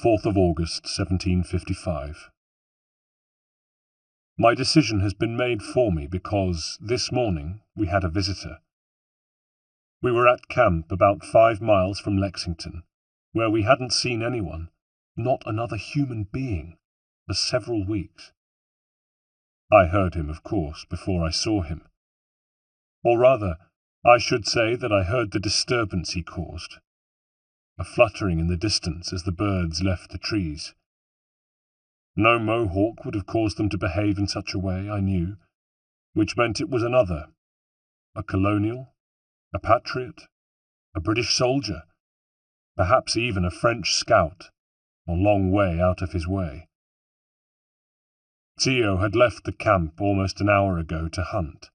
4th of August, 1755. My decision has been made for me because this morning we had a visitor. We were at camp about 5 miles from Lexington, where we hadn't seen anyone, not another human being, for several weeks. I heard him, of course, before I saw him. Or rather, I should say that I heard the disturbance he caused, a fluttering in the distance as the birds left the trees. No Mohawk would have caused them to behave in such a way, I knew, which meant it was another, a colonial, a patriot, a British soldier, perhaps even a French scout, a long way out of his way. Zio had left the camp almost an hour ago to hunt.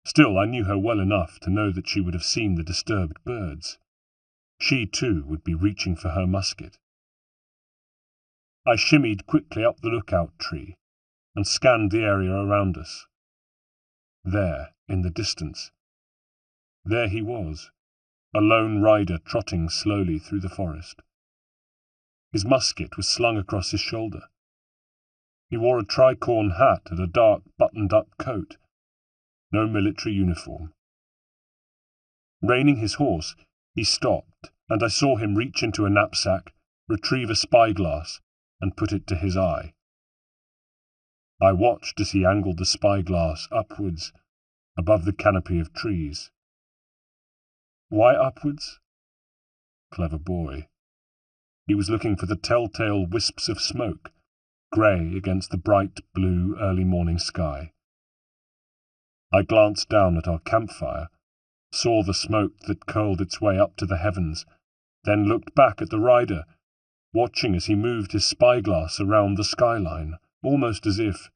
Still, I knew her well enough to know that she would have seen the disturbed birds. She, too, would be reaching for her musket. I shimmied quickly up the lookout tree and scanned the area around us. There, in the distance, there he was, a lone rider trotting slowly through the forest. His musket was slung across his shoulder. He wore a tricorn hat and a dark buttoned-up coat. No military uniform. Reining his horse, he stopped, and I saw him reach into a knapsack, retrieve a spyglass, and put it to his eye. I watched as he angled the spyglass upwards, above the canopy of trees. Why upwards? Clever boy. He was looking for the telltale wisps of smoke, grey against the bright blue early morning sky. I glanced down at our campfire, saw the smoke that curled its way up to the heavens, then looked back at the rider, watching as he moved his spyglass around the skyline, almost as if...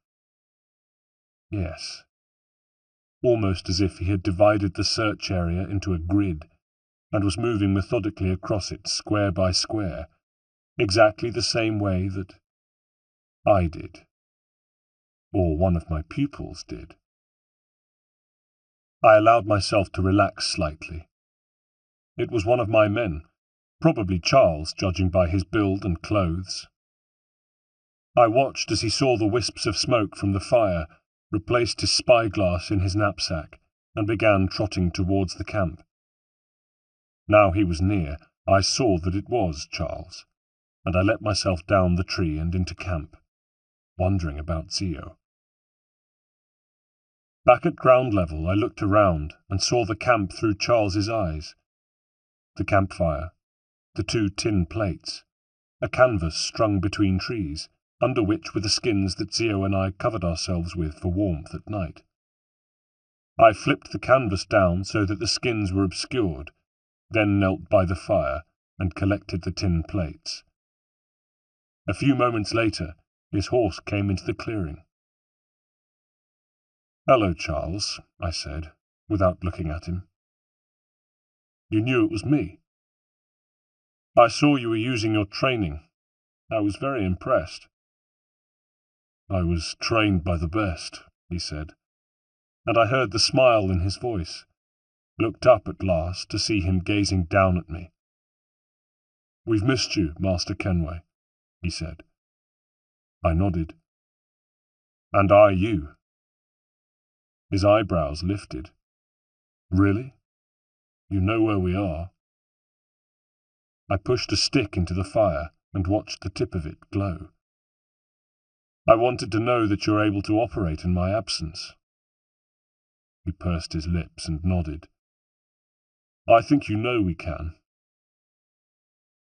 Yes, almost as if he had divided the search area into a grid and was moving methodically across it square by square, exactly the same way that I did, or one of my pupils did. I allowed myself to relax slightly. It was one of my men, probably Charles, judging by his build and clothes. I watched as he saw the wisps of smoke from the fire, replaced his spyglass in his knapsack, and began trotting towards the camp. Now he was near, I saw that it was Charles, and I let myself down the tree and into camp, wondering about Zio. Back at ground level, I looked around and saw the camp through Charles's eyes. The campfire, the 2 tin plates, a canvas strung between trees, under which were the skins that Zio and I covered ourselves with for warmth at night. I flipped the canvas down so that the skins were obscured, then knelt by the fire and collected the tin plates. A few moments later, his horse came into the clearing. "Hello, Charles," I said, without looking at him. "You knew it was me?" "I saw you were using your training. I was very impressed." "I was trained by the best," he said, and I heard the smile in his voice, looked up at last to see him gazing down at me. "We've missed you, Master Kenway," he said. I nodded. "And I you." His eyebrows lifted. "Really? You know where we are?" I pushed a stick into the fire and watched the tip of it glow. "I wanted to know that you're able to operate in my absence." He pursed his lips and nodded. "I think you know we can."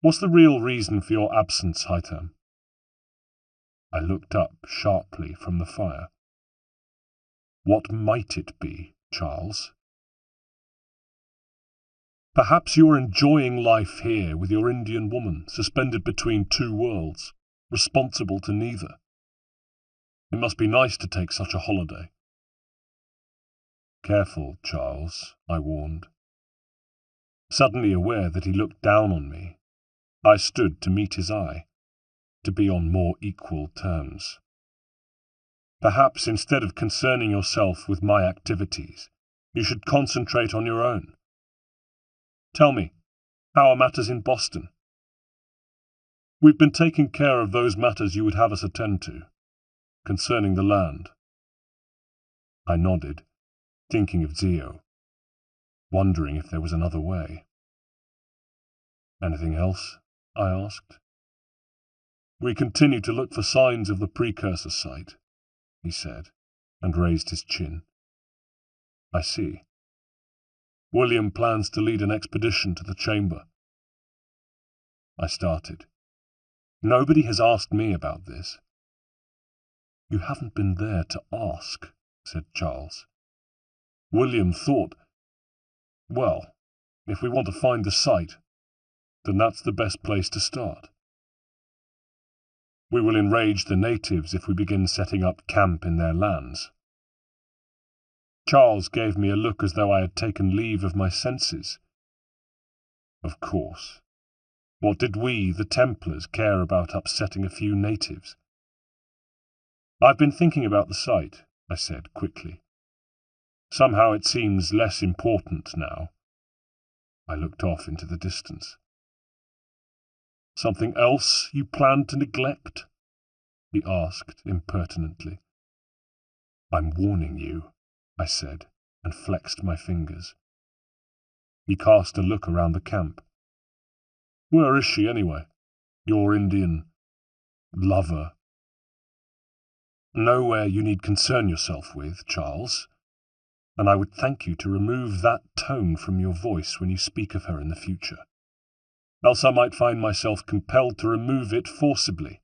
"What's the real reason for your absence, Hightam?" I looked up sharply from the fire. "What might it be, Charles?" "Perhaps you're enjoying life here with your Indian woman, suspended between 2 worlds, responsible to neither. It must be nice to take such a holiday." "Careful, Charles," I warned. Suddenly aware that he looked down on me, I stood to meet his eye, to be on more equal terms. Perhaps instead of concerning yourself with my activities, you should concentrate on your own. Tell me, how are matters in Boston?" We've been taking care of those matters you would have us attend to, concerning the land. I nodded, thinking of Zio, wondering if there was another way. Anything else? I asked. We continue to look for signs of the precursor site, he said, and raised his chin. I see. William plans to lead an expedition to the chamber. I started. Nobody has asked me about this. You haven't been there to ask, said Charles. William thought, well, if we want to find the site, then that's the best place to start. We will enrage the natives if we begin setting up camp in their lands. Charles gave me a look as though I had taken leave of my senses. Of course. What did we, the Templars, care about upsetting a few natives? I've been thinking about the site, I said quickly. Somehow it seems less important now. I looked off into the distance. Something else you plan to neglect? He asked impertinently. I'm warning you, I said, and flexed my fingers. He cast a look around the camp. Where is she, anyway? Your Indian lover? Nowhere you need concern yourself with, Charles, and I would thank you to remove that tone from your voice when you speak of her in the future. Else I might find myself compelled to remove it forcibly.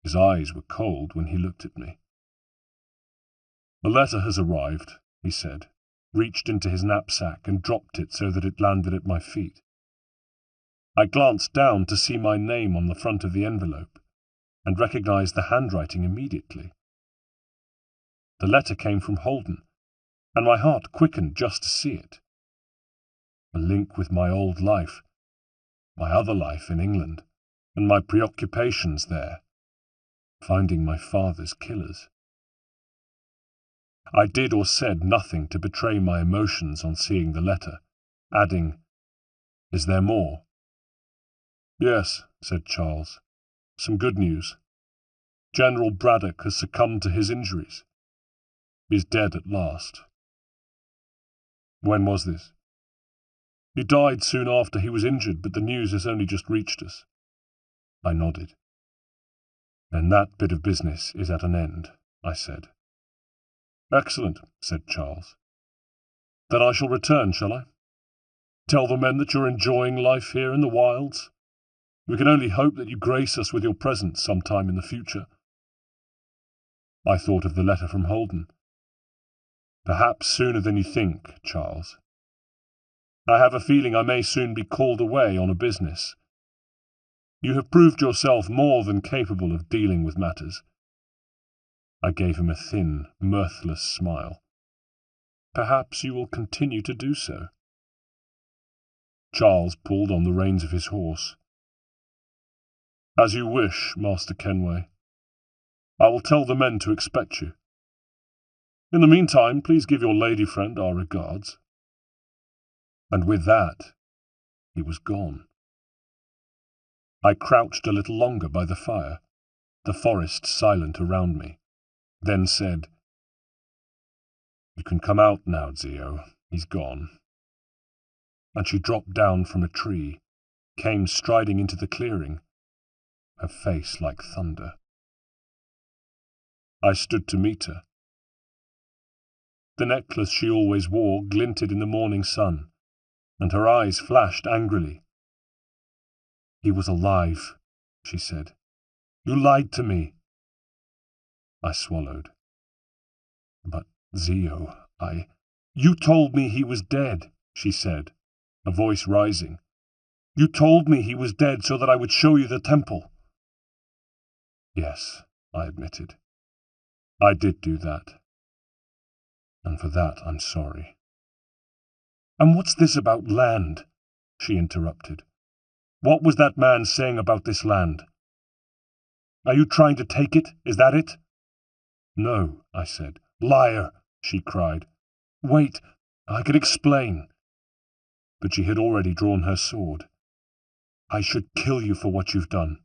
His eyes were cold when he looked at me. The letter has arrived, he said, reached into his knapsack and dropped it so that it landed at my feet. I glanced down to see my name on the front of the envelope, and recognized the handwriting immediately. The letter came from Holden, and my heart quickened just to see it. A link with my old life, my other life in England, and my preoccupations there, finding my father's killers. I did or said nothing to betray my emotions on seeing the letter, adding, Is there more? Yes, said Charles. Some good news. General Braddock has succumbed to his injuries. He is dead at last. When was this? He died soon after he was injured, but the news has only just reached us. I nodded. Then that bit of business is at an end, I said. Excellent, said Charles. Then I shall return, shall I? Tell the men that you're enjoying life here in the wilds? We can only hope that you grace us with your presence sometime in the future. I thought of the letter from Holden. Perhaps sooner than you think, Charles. I have a feeling I may soon be called away on a business. You have proved yourself more than capable of dealing with matters. I gave him a thin, mirthless smile. Perhaps you will continue to do so. Charles pulled on the reins of his horse. As you wish, Master Kenway. I will tell the men to expect you. In the meantime, please give your lady friend our regards. And with that, he was gone. I crouched a little longer by the fire, the forest silent around me, then said, You can come out now, Zio. He's gone. And she dropped down from a tree, came striding into the clearing, her face like thunder. I stood to meet her. The necklace she always wore glinted in the morning sun, and her eyes flashed angrily. He was alive, she said. You lied to me. I swallowed. But, Zio, You told me he was dead, she said, a voice rising. You told me he was dead so that I would show you the temple. Yes, I admitted. I did do that. And for that I'm sorry. And what's this about land? She interrupted. What was that man saying about this land? Are you trying to take it? Is that it? No, I said. Liar, she cried. Wait, I can explain. But she had already drawn her sword. I should kill you for what you've done.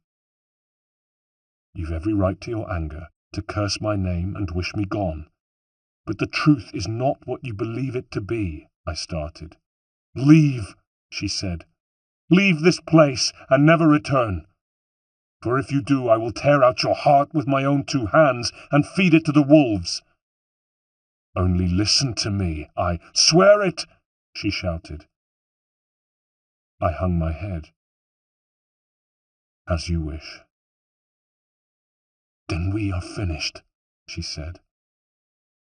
You've every right to your anger, to curse my name and wish me gone. But the truth is not what you believe it to be, I started. Leave, she said. Leave this place and never return. For if you do, I will tear out your heart with my own 2 hands and feed it to the wolves. Only listen to me, I swear it, she shouted. I hung my head. As you wish. Then we are finished, she said,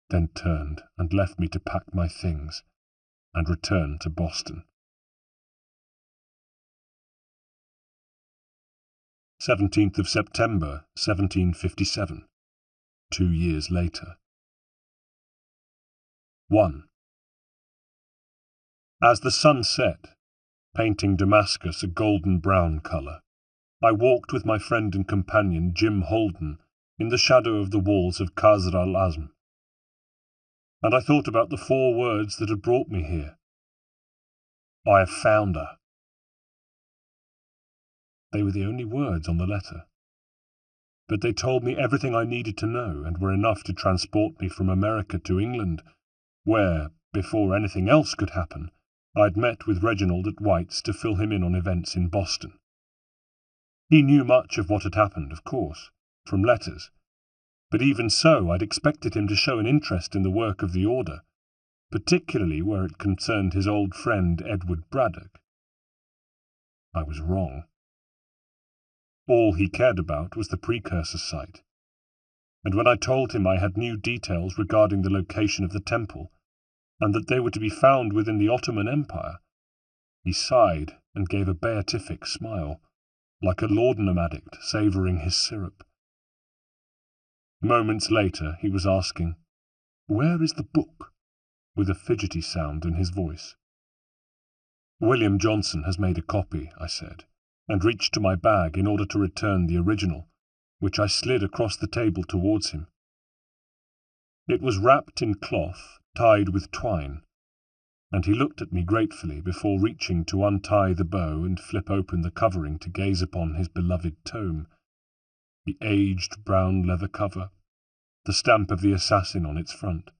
then turned and left me to pack my things and return to Boston. 17th of September, 1757, 2 years later. 1. As the sun set, painting Damascus a golden-brown colour, I walked with my friend and companion Jim Holden in the shadow of the walls of Qasr al-Azm, and I thought about the 4 words that had brought me here. I have found her. They were the only words on the letter, but they told me everything I needed to know and were enough to transport me from America to England, where, before anything else could happen, I'd met with Reginald at White's to fill him in on events in Boston. He knew much of what had happened, of course, from letters, but even so I'd expected him to show an interest in the work of the Order, particularly where it concerned his old friend Edward Braddock. I was wrong. All he cared about was the precursor site, and when I told him I had new details regarding the location of the temple, and that they were to be found within the Ottoman Empire, he sighed and gave a beatific smile, like a laudanum addict savouring his syrup. Moments later he was asking, "Where is the book?" with a fidgety sound in his voice. "William Johnson has made a copy," I said, and reached to my bag in order to return the original, which I slid across the table towards him. It was wrapped in cloth, tied with twine, and he looked at me gratefully before reaching to untie the bow and flip open the covering to gaze upon his beloved tome, the aged brown leather cover, the stamp of the assassin on its front.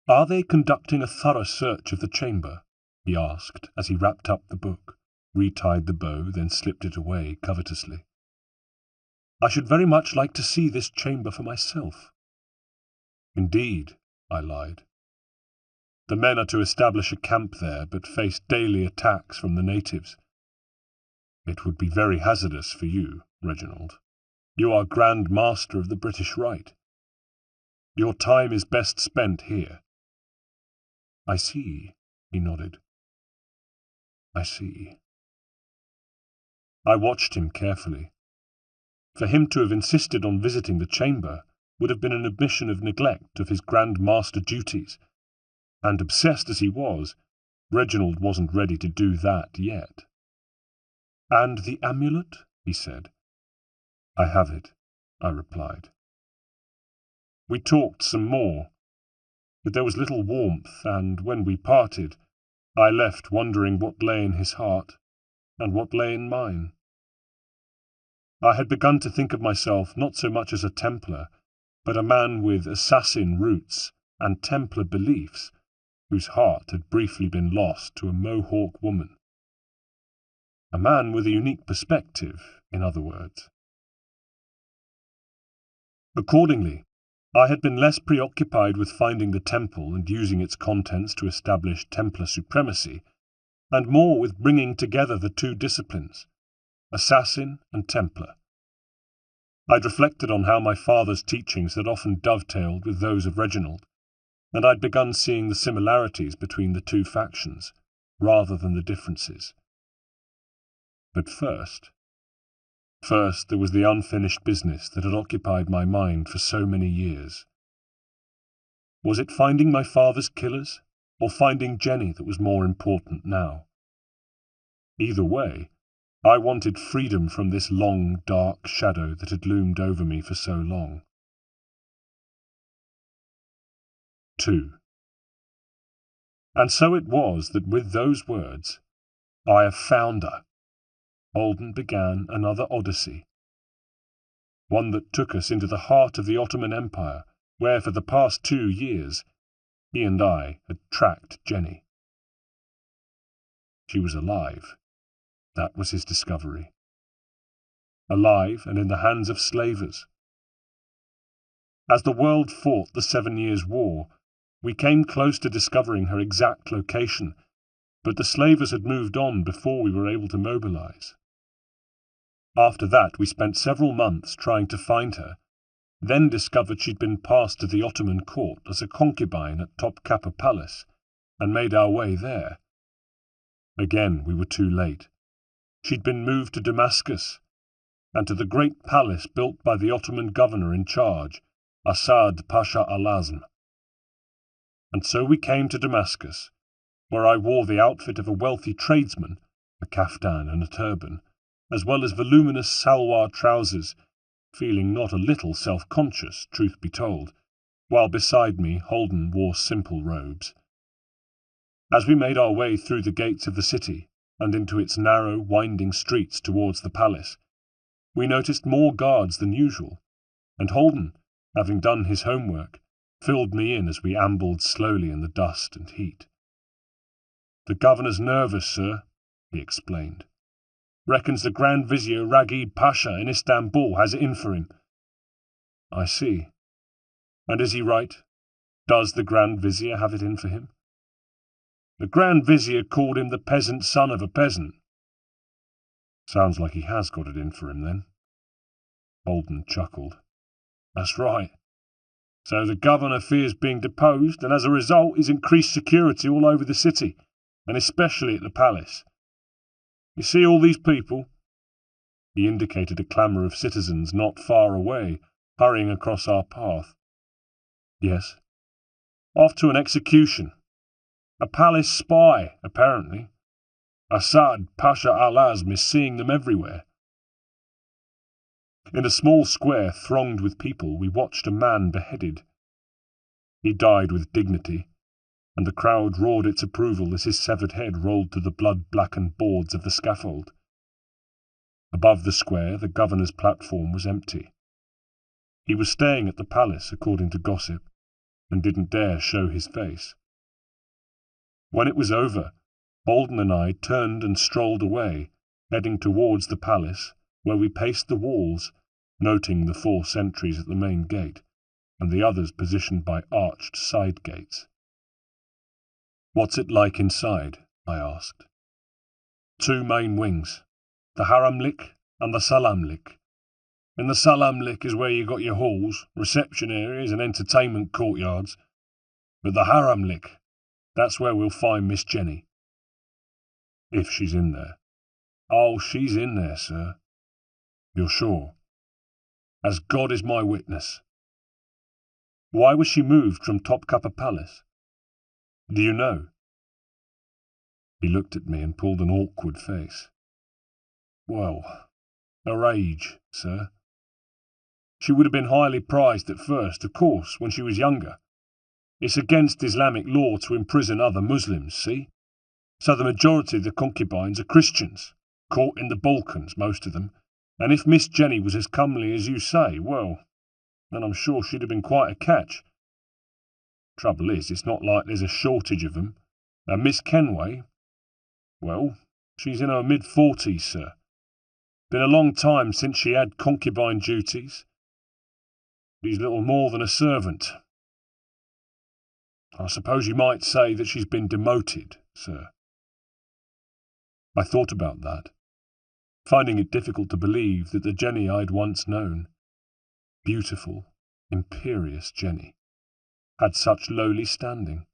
"Are they conducting a thorough search of the chamber?" he asked as he wrapped up the book, retied the bow, then slipped it away covetously. "I should very much like to see this chamber for myself." "Indeed," I lied. "The men are to establish a camp there, but face daily attacks from the natives. It would be very hazardous for you, Reginald. You are Grand Master of the British Rite. Your time is best spent here." "I see," he nodded. "I see." I watched him carefully. For him to have insisted on visiting the chamber would have been an admission of neglect of his Grand Master duties, and obsessed as he was, Reginald wasn't ready to do that yet. "And the amulet?" he said. "I have it," I replied. We talked some more, but there was little warmth, and when we parted, I left wondering what lay in his heart and what lay in mine. I had begun to think of myself not so much as a Templar, but a man with assassin roots and Templar beliefs, whose heart had briefly been lost to a Mohawk woman. A man with a unique perspective, in other words. Accordingly, I had been less preoccupied with finding the temple and using its contents to establish Templar supremacy, and more with bringing together the 2 disciplines, assassin and Templar. I'd reflected on how my father's teachings had often dovetailed with those of Reginald, and I'd begun seeing the similarities between the 2 factions, rather than the differences. But first there was the unfinished business that had occupied my mind for so many years. Was it finding my father's killers, or finding Jenny that was more important now? Either way, I wanted freedom from this long, dark shadow that had loomed over me for so long. 2. And so it was that with those words, "I have found her," Holden began another odyssey, one that took us into the heart of the Ottoman Empire, where for the past 2 years he and I had tracked Jenny. She was alive. That was his discovery. Alive and in the hands of slavers. As the world fought the 7 Years' War, we came close to discovering her exact location, but the slavers had moved on before we were able to mobilize. After that, we spent several months trying to find her, then discovered she'd been passed to the Ottoman court as a concubine at Topkapı Palace, and made our way there. Again, we were too late. She'd been moved to Damascus, and to the great palace built by the Ottoman governor in charge, Asad Pasha al-Azm. And so we came to Damascus, where I wore the outfit of a wealthy tradesman, a kaftan and a turban, as well as voluminous salwar trousers, feeling not a little self-conscious, truth be told, while beside me Holden wore simple robes. As we made our way through the gates of the city and into its narrow, winding streets towards the palace, we noticed more guards than usual, and Holden, having done his homework, filled me in as we ambled slowly in the dust and heat. "The governor's nervous, sir," he explained. "Reckons the Grand Vizier Raghib Pasha in Istanbul has it in for him." "I see. And is he right? Does the Grand Vizier have it in for him?" "The Grand Vizier called him the peasant son of a peasant." "Sounds like he has got it in for him, then." Holden chuckled. "That's right. So the governor fears being deposed, and as a result he's increased security all over the city, and especially at the palace. You see all these people?" He indicated a clamour of citizens not far away, hurrying across our path. "Yes." "Off to an execution. A palace spy, apparently. Asad Pasha al-Azm is seeing them everywhere." In a small square thronged with people, we watched a man beheaded. He died with dignity, and the crowd roared its approval as his severed head rolled to the blood-blackened boards of the scaffold. Above the square, the governor's platform was empty. He was staying at the palace, according to gossip, and didn't dare show his face. When it was over, Holden and I turned and strolled away, heading towards the palace, where we paced the walls, noting the 4 sentries at the main gate, and the others positioned by arched side gates. "What's it like inside?" I asked. 2 main wings, the Haramlik and the Salamlik. In the Salamlik is where you got your halls, reception areas and entertainment courtyards. But the Haramlik, that's where we'll find Miss Jenny." "If she's in there." "Oh, she's in there, sir." "You're sure?" "As God is my witness." "Why was she moved from Topkapı Palace?" "Do you know?" He looked at me and pulled an awkward face. "Well, her age, sir. She would have been highly prized at first, of course, when she was younger. It's against Islamic law to imprison other Muslims, see? So the majority of the concubines are Christians, caught in the Balkans, most of them, and if Miss Jenny was as comely as you say, well, then I'm sure she'd have been quite a catch. Trouble is, it's not like there's a shortage of them. And Miss Kenway, well, she's in her mid-40s, sir. Been a long time since she had concubine duties. She's little more than a servant. I suppose you might say that she's been demoted, sir." I thought about that, finding it difficult to believe that the Jenny I'd once known, beautiful, imperious Jenny, had such lowly standing.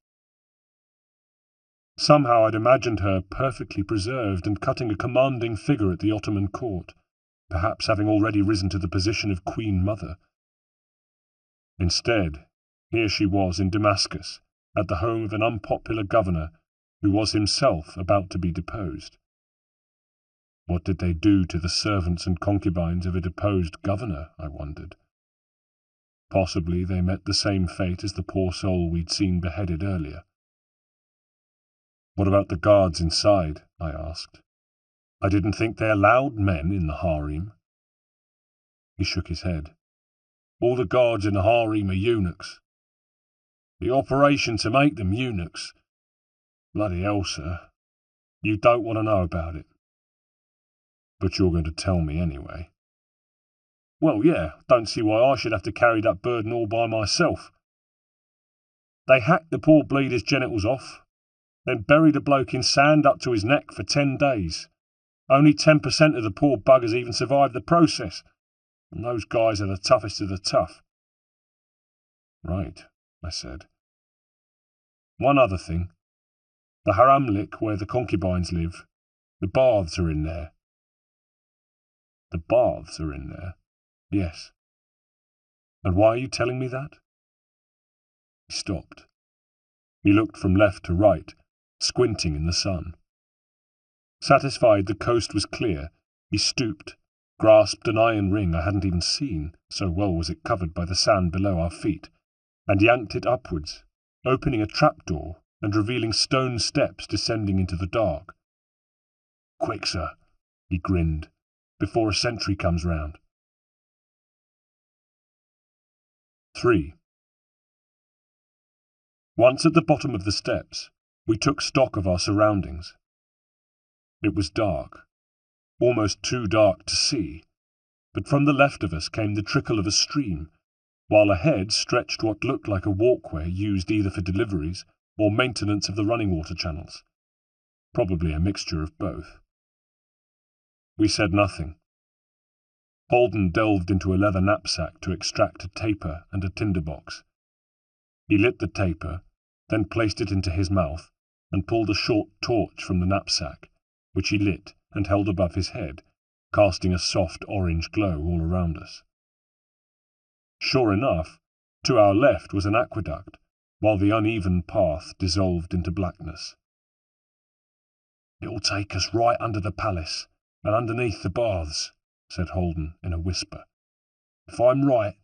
Somehow I'd imagined her perfectly preserved and cutting a commanding figure at the Ottoman court, perhaps having already risen to the position of Queen Mother. Instead, here she was in Damascus, at the home of an unpopular governor who was himself about to be deposed. What did they do to the servants and concubines of a deposed governor, I wondered. Possibly they met the same fate as the poor soul we'd seen beheaded earlier. "What about the guards inside?" I asked. I didn't think they allowed men in the harem. He shook his head. All the guards in the harem are eunuchs. The operation to make them eunuchs. Bloody hell, sir. You don't want to know about it. But you're going to tell me anyway. Well, yeah, don't see why I should have to carry that burden all by myself. They hacked the poor bleeder's genitals off, then buried a bloke in sand up to his neck for 10 days. Only 10% of the poor buggers even survived the process, and those guys are the toughest of the tough. Right, I said. One other thing. The Haramlik where the concubines live, the baths are in there. The baths are in there? Yes. And why are you telling me that? He stopped. He looked from left to right, squinting in the sun. Satisfied the coast was clear, he stooped, grasped an iron ring I hadn't even seen, so well was it covered by the sand below our feet, and yanked it upwards, opening a trapdoor and revealing stone steps descending into the dark. Quick, sir, he grinned, before a sentry comes round. 3. Once at the bottom of the steps, we took stock of our surroundings. It was dark, almost too dark to see, but from the left of us came the trickle of a stream, while ahead stretched what looked like a walkway used either for deliveries or maintenance of the running water channels, probably a mixture of both. We said nothing. Holden delved into a leather knapsack to extract a taper and a tinderbox. He lit the taper, then placed it into his mouth, and pulled a short torch from the knapsack, which he lit and held above his head, casting a soft orange glow all around us. Sure enough, to our left was an aqueduct, while the uneven path dissolved into blackness. "It'll take us right under the palace, and underneath the baths," said Holden in a whisper. "If I'm right,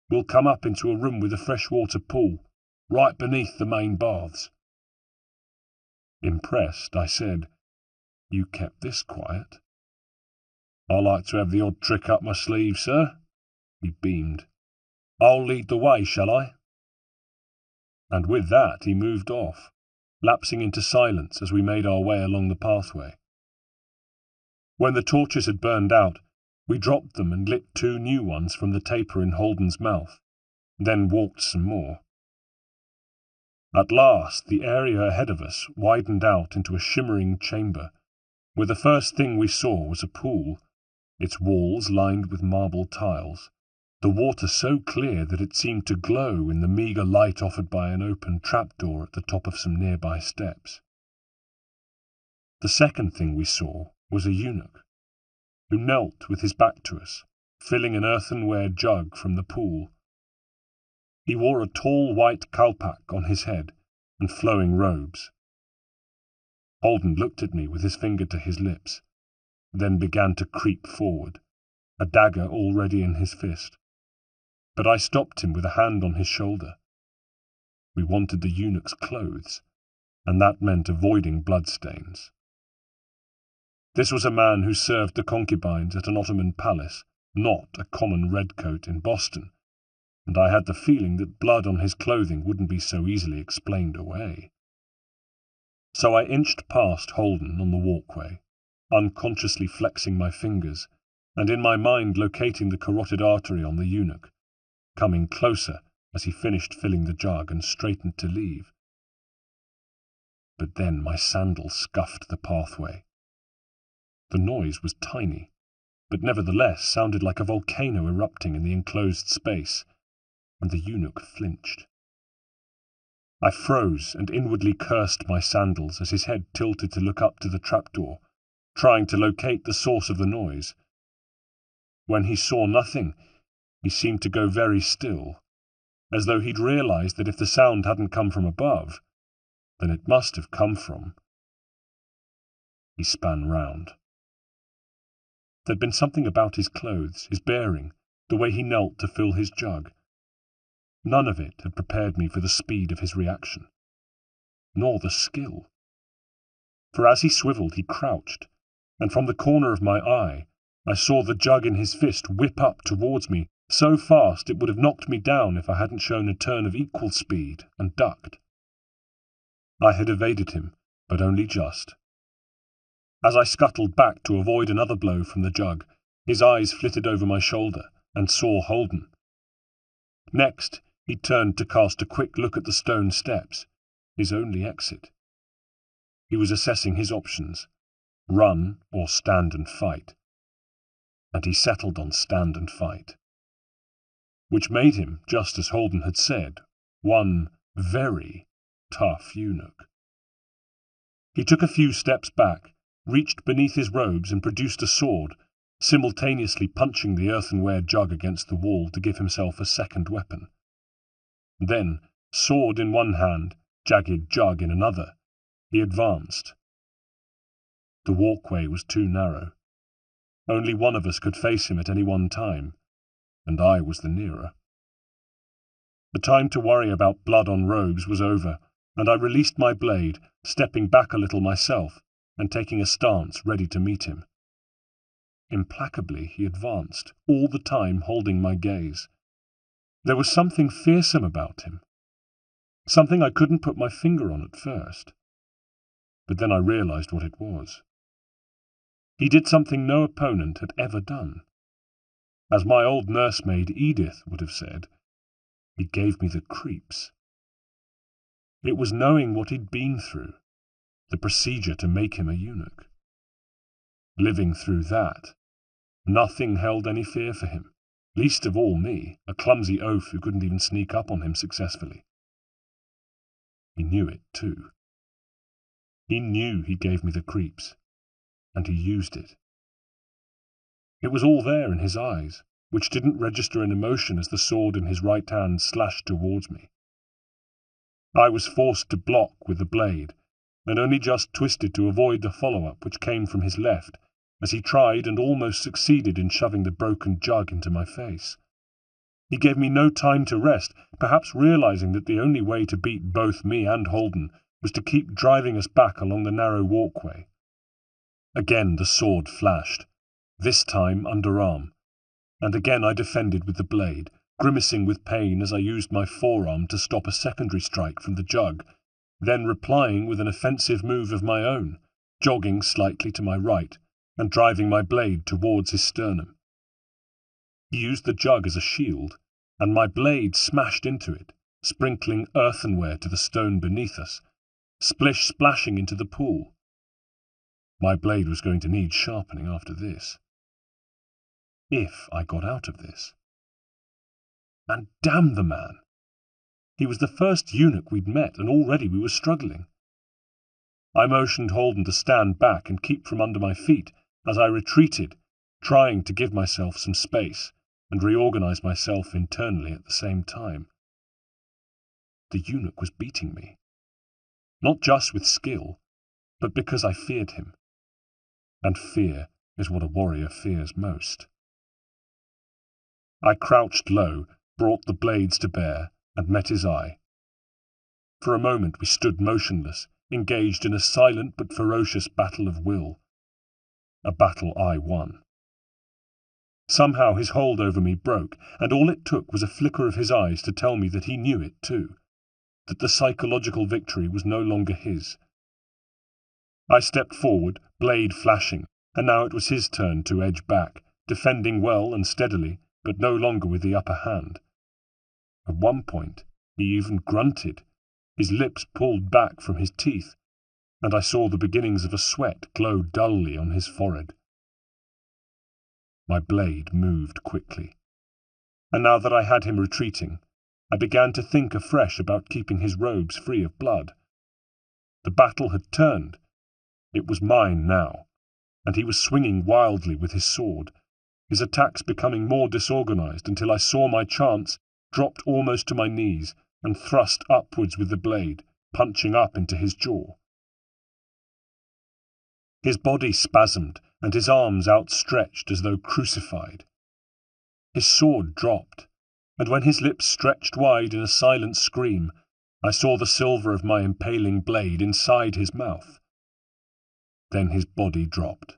we'll come up into a room with a freshwater pool, right beneath the main baths." Impressed, I said, "You kept this quiet." "I like to have the odd trick up my sleeve, sir." He beamed. "I'll lead the way, shall I?" And with that he moved off, lapsing into silence as we made our way along the pathway. When the torches had burned out, we dropped them and lit 2 new ones from the taper in Holden's mouth, then walked some more. At last, the area ahead of us widened out into a shimmering chamber, where the first thing we saw was a pool, its walls lined with marble tiles, the water so clear that it seemed to glow in the meagre light offered by an open trapdoor at the top of some nearby steps. The second thing we saw was a eunuch, who knelt with his back to us, filling an earthenware jug from the pool. He wore a tall white kalpak on his head and flowing robes. Holden looked at me with his finger to his lips, then began to creep forward, a dagger already in his fist. But I stopped him with a hand on his shoulder. We wanted the eunuch's clothes, and that meant avoiding bloodstains. This was a man who served the concubines at an Ottoman palace, not a common redcoat in Boston, and I had the feeling that blood on his clothing wouldn't be so easily explained away. So I inched past Holden on the walkway, unconsciously flexing my fingers, and in my mind locating the carotid artery on the eunuch, coming closer as he finished filling the jug and straightened to leave. But then my sandal scuffed the pathway. The noise was tiny, but nevertheless sounded like a volcano erupting in the enclosed space, and the eunuch flinched. I froze and inwardly cursed my sandals as his head tilted to look up to the trapdoor, trying to locate the source of the noise. When he saw nothing, he seemed to go very still, as though he'd realized that if the sound hadn't come from above, then it must have come from. He span round. There'd been something about his clothes, his bearing, the way he knelt to fill his jug. None of it had prepared me for the speed of his reaction, nor the skill. For as he swiveled, he crouched, and from the corner of my eye I saw the jug in his fist whip up towards me so fast it would have knocked me down if I hadn't shown a turn of equal speed and ducked. I had evaded him, but only just. As I scuttled back to avoid another blow from the jug, his eyes flitted over my shoulder and saw Holden. Next, he turned to cast a quick look at the stone steps, his only exit. He was assessing his options, run or stand and fight. And he settled on stand and fight, which made him, just as Holden had said, one very tough eunuch. He took a few steps back, reached beneath his robes and produced a sword, simultaneously punching the earthenware jug against the wall to give himself a second weapon. Then, sword in one hand, jagged jug in another, he advanced. The walkway was too narrow. Only one of us could face him at any one time, and I was the nearer. The time to worry about blood on robes was over, and I released my blade, stepping back a little myself, and taking a stance ready to meet him. Implacably he advanced, all the time holding my gaze. There was something fearsome about him, something I couldn't put my finger on at first. But then I realized what it was. He did something no opponent had ever done. As my old nursemaid Edith would have said, he gave me the creeps. It was knowing what he'd been through, the procedure to make him a eunuch. Living through that, nothing held any fear for him, least of all me, a clumsy oaf who couldn't even sneak up on him successfully. He knew it too. He knew he gave me the creeps, and he used it. It was all there in his eyes, which didn't register an emotion as the sword in his right hand slashed towards me. I was forced to block with the blade, and only just twisted to avoid the follow-up which came from his left, as he tried and almost succeeded in shoving the broken jug into my face. He gave me no time to rest, perhaps realizing that the only way to beat both me and Holden was to keep driving us back along the narrow walkway. Again the sword flashed, this time underarm, and again I defended with the blade, grimacing with pain as I used my forearm to stop a secondary strike from the jug, then replying with an offensive move of my own, jogging slightly to my right and driving my blade towards his sternum. He used the jug as a shield, and my blade smashed into it, sprinkling earthenware to the stone beneath us, splish-splashing into the pool. My blade was going to need sharpening after this. If I got out of this. And damn the man! He was the first eunuch we'd met, and already we were struggling. I motioned Holden to stand back and keep from under my feet as I retreated, trying to give myself some space and reorganize myself internally at the same time. The eunuch was beating me. Not just with skill, but because I feared him. And fear is what a warrior fears most. I crouched low, brought the blades to bear, and met his eye. For a moment we stood motionless, engaged in a silent but ferocious battle of will. A battle I won. Somehow his hold over me broke, and all it took was a flicker of his eyes to tell me that he knew it too, that the psychological victory was no longer his. I stepped forward, blade flashing, and now it was his turn to edge back, defending well and steadily, but no longer with the upper hand. At one point he even grunted, his lips pulled back from his teeth, and I saw the beginnings of a sweat glow dully on his forehead. My blade moved quickly, and now that I had him retreating, I began to think afresh about keeping his robes free of blood. The battle had turned. It was mine now, and he was swinging wildly with his sword, his attacks becoming more disorganized until I saw my chance, dropped almost to my knees, and thrust upwards with the blade, punching up into his jaw. His body spasmed, and his arms outstretched as though crucified. His sword dropped, and when his lips stretched wide in a silent scream, I saw the silver of my impaling blade inside his mouth. Then his body dropped,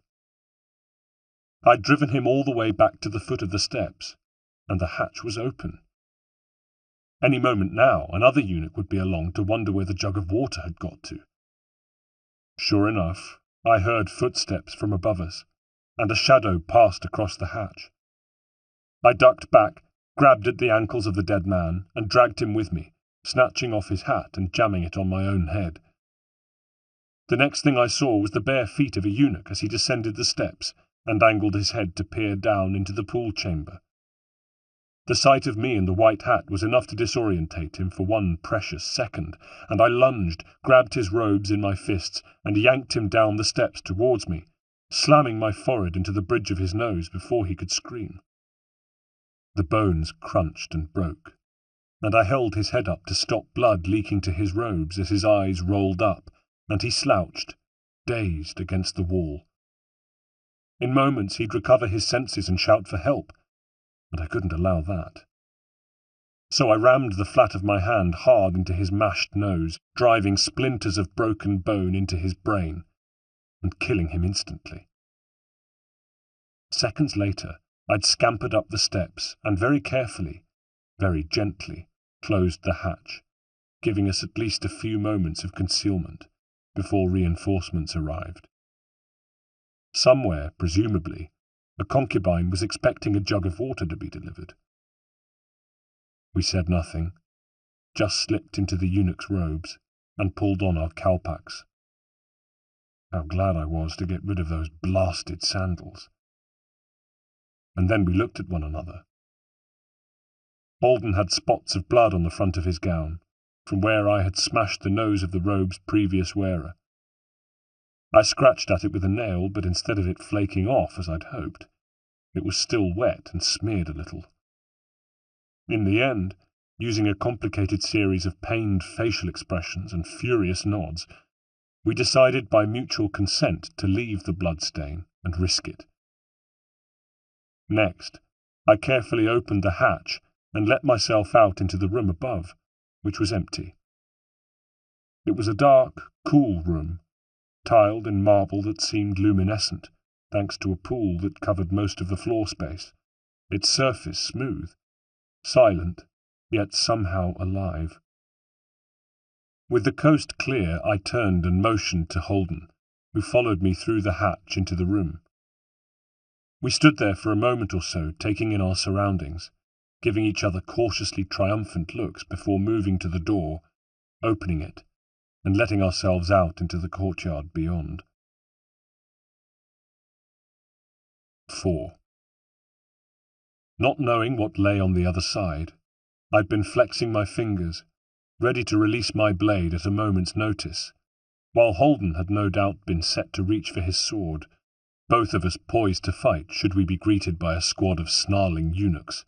I'd driven him all the way back to the foot of the steps, and the hatch was open. Any moment now, another eunuch would be along to wonder where the jug of water had got to. Sure enough, I heard footsteps from above us, and a shadow passed across the hatch. I ducked back, grabbed at the ankles of the dead man, and dragged him with me, snatching off his hat and jamming it on my own head. The next thing I saw was the bare feet of a eunuch as he descended the steps and angled his head to peer down into the pool chamber. The sight of me in the white hat was enough to disorientate him for one precious second, and I lunged, grabbed his robes in my fists, and yanked him down the steps towards me, slamming my forehead into the bridge of his nose before he could scream. The bones crunched and broke, and I held his head up to stop blood leaking to his robes as his eyes rolled up, and he slouched, dazed, against the wall. In moments he'd recover his senses and shout for help, but I couldn't allow that. So I rammed the flat of my hand hard into his mashed nose, driving splinters of broken bone into his brain, and killing him instantly. Seconds later, I'd scampered up the steps and very carefully, very gently, closed the hatch, giving us at least a few moments of concealment before reinforcements arrived. Somewhere, presumably, a concubine was expecting a jug of water to be delivered. We said nothing, just slipped into the eunuch's robes and pulled on our kalpaks. How glad I was to get rid of those blasted sandals. And then we looked at one another. Holden had spots of blood on the front of his gown, from where I had smashed the nose of the robe's previous wearer. I scratched at it with a nail, but instead of it flaking off as I'd hoped, it was still wet and smeared a little. In the end, using a complicated series of pained facial expressions and furious nods, we decided by mutual consent to leave the blood stain and risk it. Next, I carefully opened the hatch and let myself out into the room above, which was empty. It was a dark, cool room, tiled in marble that seemed luminescent, thanks to a pool that covered most of the floor space, its surface smooth, silent, yet somehow alive. With the coast clear, I turned and motioned to Holden, who followed me through the hatch into the room. We stood there for a moment or so, taking in our surroundings, giving each other cautiously triumphant looks before moving to the door, opening it, and letting ourselves out into the courtyard beyond. 4. Not knowing what lay on the other side, I'd been flexing my fingers, ready to release my blade at a moment's notice, while Holden had no doubt been set to reach for his sword, both of us poised to fight should we be greeted by a squad of snarling eunuchs,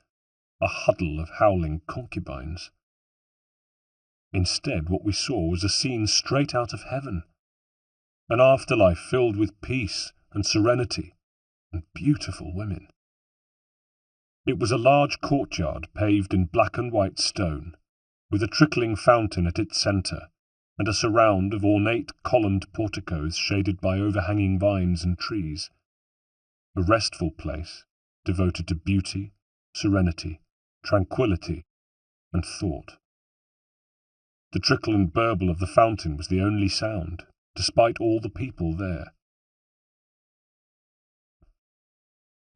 a huddle of howling concubines. Instead, what we saw was a scene straight out of heaven, an afterlife filled with peace and serenity and beautiful women. It was a large courtyard paved in black and white stone, with a trickling fountain at its centre, and a surround of ornate columned porticos shaded by overhanging vines and trees. A restful place, devoted to beauty, serenity, tranquillity, and thought. The trickle and burble of the fountain was the only sound, despite all the people there.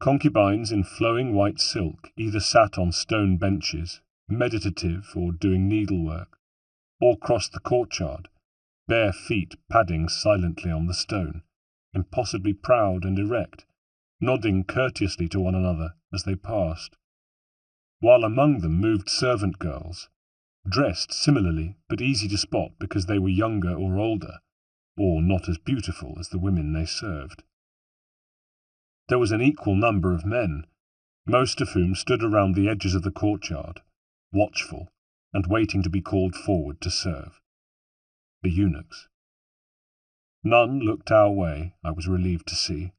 Concubines in flowing white silk either sat on stone benches, meditative or doing needlework, or crossed the courtyard, bare feet padding silently on the stone, impossibly proud and erect, nodding courteously to one another as they passed, while among them moved servant girls, dressed similarly but easy to spot because they were younger or older, or not as beautiful as the women they served. There was an equal number of men, most of whom stood around the edges of the courtyard, watchful and waiting to be called forward to serve. The eunuchs. None looked our way, I was relieved to see.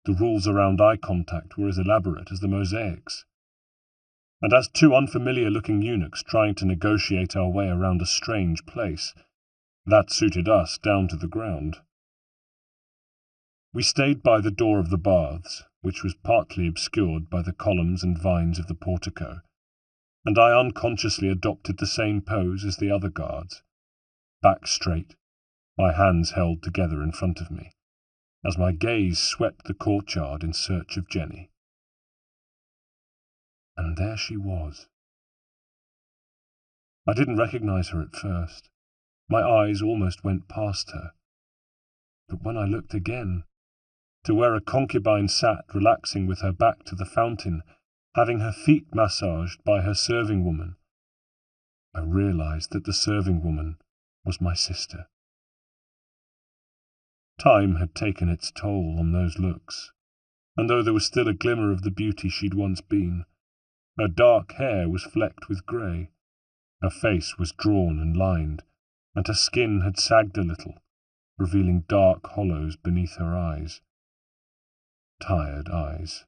The rules around eye contact were as elaborate as the mosaics. And as two unfamiliar-looking eunuchs trying to negotiate our way around a strange place, that suited us down to the ground. We stayed by the door of the baths, which was partly obscured by the columns and vines of the portico, and I unconsciously adopted the same pose as the other guards, back straight, my hands held together in front of me, as my gaze swept the courtyard in search of Jenny. And there she was. I didn't recognize her at first. My eyes almost went past her. But when I looked again, to where a concubine sat relaxing with her back to the fountain, having her feet massaged by her serving woman, I realized that the serving woman was my sister. Time had taken its toll on those looks, and though there was still a glimmer of the beauty she'd once been, her dark hair was flecked with grey, her face was drawn and lined, and her skin had sagged a little, revealing dark hollows beneath her eyes. Tired eyes.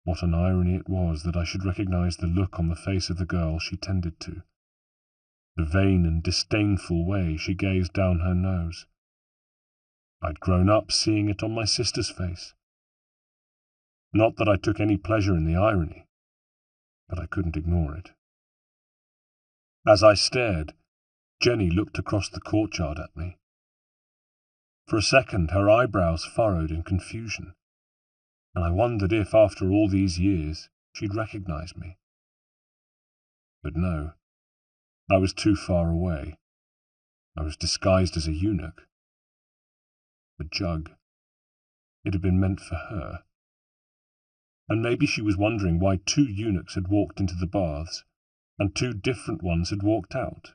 What an irony it was that I should recognize the look on the face of the girl she tended to, the vain and disdainful way she gazed down her nose. I'd grown up seeing it on my sister's face. Not that I took any pleasure in the irony, but I couldn't ignore it. As I stared, Jenny looked across the courtyard at me. For a second her eyebrows furrowed in confusion, and I wondered if, after all these years, she'd recognize me. But no, I was too far away. I was disguised as a eunuch. The jug. It had been meant for her. And maybe she was wondering why 2 eunuchs had walked into the baths, and 2 different ones had walked out.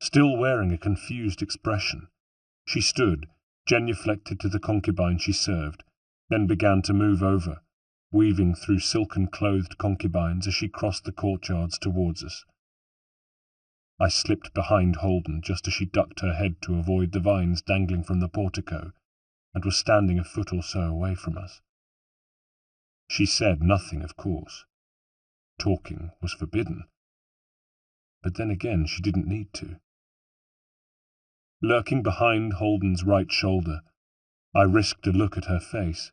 Still wearing a confused expression, she stood, genuflected to the concubine she served, then began to move over, weaving through silken-clothed concubines as she crossed the courtyards towards us. I slipped behind Holden just as she ducked her head to avoid the vines dangling from the portico, and was standing a foot or so away from us. She said nothing, of course. Talking was forbidden. But then again, she didn't need to. Lurking behind Holden's right shoulder, I risked a look at her face,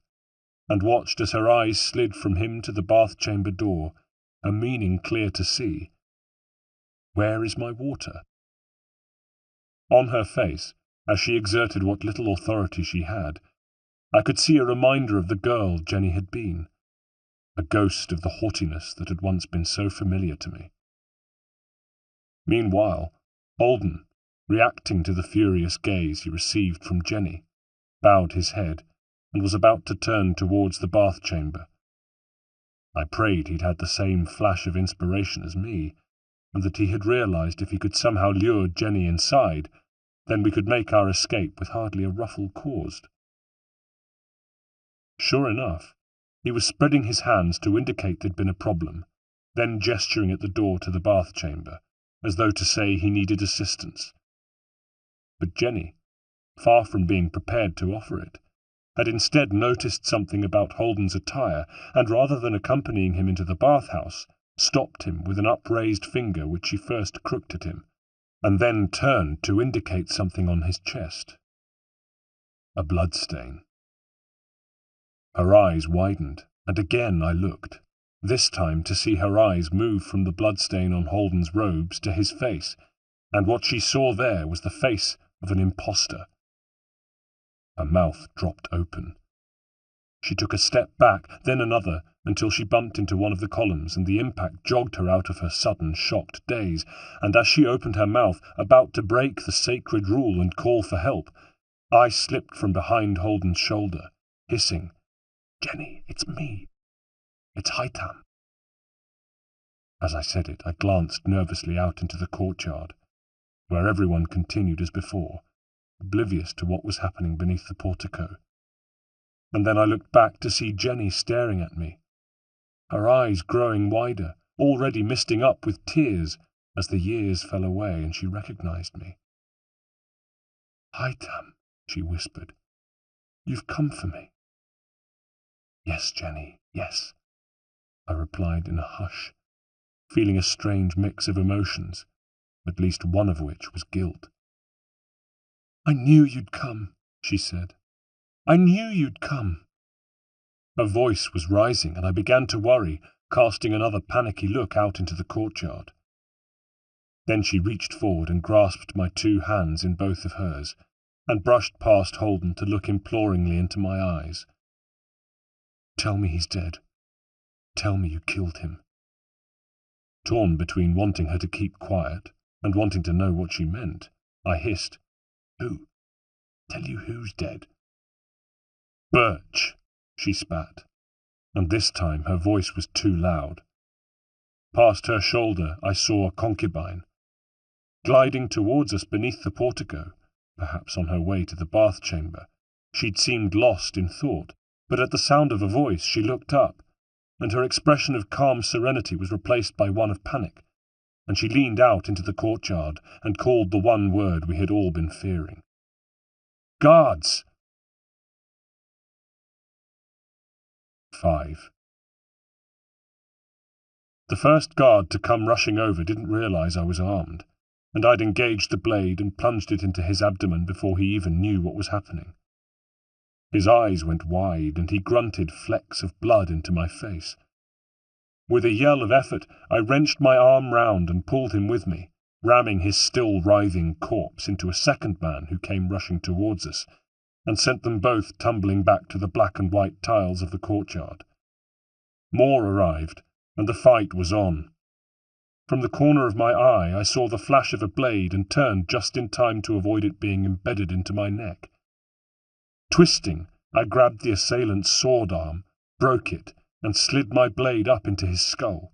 and watched as her eyes slid from him to the bath chamber door, a meaning clear to see. Where is my water? On her face, as she exerted what little authority she had, I could see a reminder of the girl Jenny had been, a ghost of the haughtiness that had once been so familiar to me. Meanwhile, Holden, reacting to the furious gaze he received from Jenny, bowed his head and was about to turn towards the bath chamber. I prayed he'd had the same flash of inspiration as me, and that he had realized if he could somehow lure Jenny inside, then we could make our escape with hardly a ruffle caused. Sure enough, he was spreading his hands to indicate there'd been a problem, then gesturing at the door to the bath chamber, as though to say he needed assistance. But Jenny, far from being prepared to offer it, had instead noticed something about Holden's attire, and rather than accompanying him into the bathhouse, stopped him with an upraised finger which she first crooked at him, and then turned to indicate something on his chest. A bloodstain. Her eyes widened, and again I looked, this time to see her eyes move from the bloodstain on Holden's robes to his face, and what she saw there was the face of an impostor. Her mouth dropped open. She took a step back, then another, until she bumped into one of the columns, and the impact jogged her out of her sudden, shocked daze, and as she opened her mouth, about to break the sacred rule and call for help, I slipped from behind Holden's shoulder, hissing, "Jenny, it's me. It's Hightam." As I said it, I glanced nervously out into the courtyard, where everyone continued as before, oblivious to what was happening beneath the portico. And then I looked back to see Jenny staring at me, her eyes growing wider, already misting up with tears as the years fell away and she recognized me. "Hightam," she whispered, "you've come for me." "Yes, Jenny, yes," I replied in a hush, feeling a strange mix of emotions, at least one of which was guilt. "I knew you'd come," she said. "I knew you'd come." Her voice was rising, and I began to worry, casting another panicky look out into the courtyard. Then she reached forward and grasped my 2 hands in both of hers, and brushed past Holden to look imploringly into my eyes. "Tell me he's dead. Tell me you killed him." Torn between wanting her to keep quiet and wanting to know what she meant, I hissed, "Who? Tell you who's dead?" "Birch," she spat, and this time her voice was too loud. Past her shoulder I saw a concubine, gliding towards us beneath the portico, perhaps on her way to the bath chamber. She'd seemed lost in thought, but at the sound of a voice she looked up, and her expression of calm serenity was replaced by one of panic, and she leaned out into the courtyard and called the one word we had all been fearing. "Guards!" 5. The first guard to come rushing over didn't realize I was armed, and I'd engaged the blade and plunged it into his abdomen before he even knew what was happening. His eyes went wide, and he grunted flecks of blood into my face. With a yell of effort, I wrenched my arm round and pulled him with me, ramming his still writhing corpse into a second man who came rushing towards us, and sent them both tumbling back to the black and white tiles of the courtyard. More arrived, and the fight was on. From the corner of my eye I saw the flash of a blade and turned just in time to avoid it being embedded into my neck. Twisting, I grabbed the assailant's sword arm, broke it, and slid my blade up into his skull.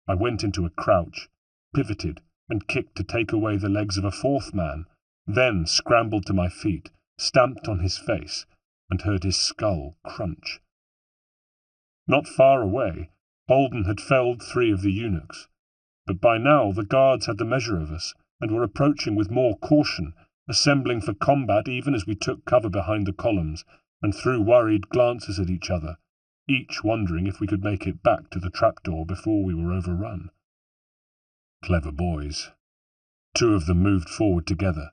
I went into a crouch, pivoted, and kicked to take away the legs of a fourth man, then scrambled to my feet, stamped on his face, and heard his skull crunch. Not far away, Holden had felled 3 of the eunuchs, but by now the guards had the measure of us, and were approaching with more caution, assembling for combat even as we took cover behind the columns, and threw worried glances at each other, each wondering if we could make it back to the trapdoor before we were overrun. Clever boys. 2 of them moved forward together.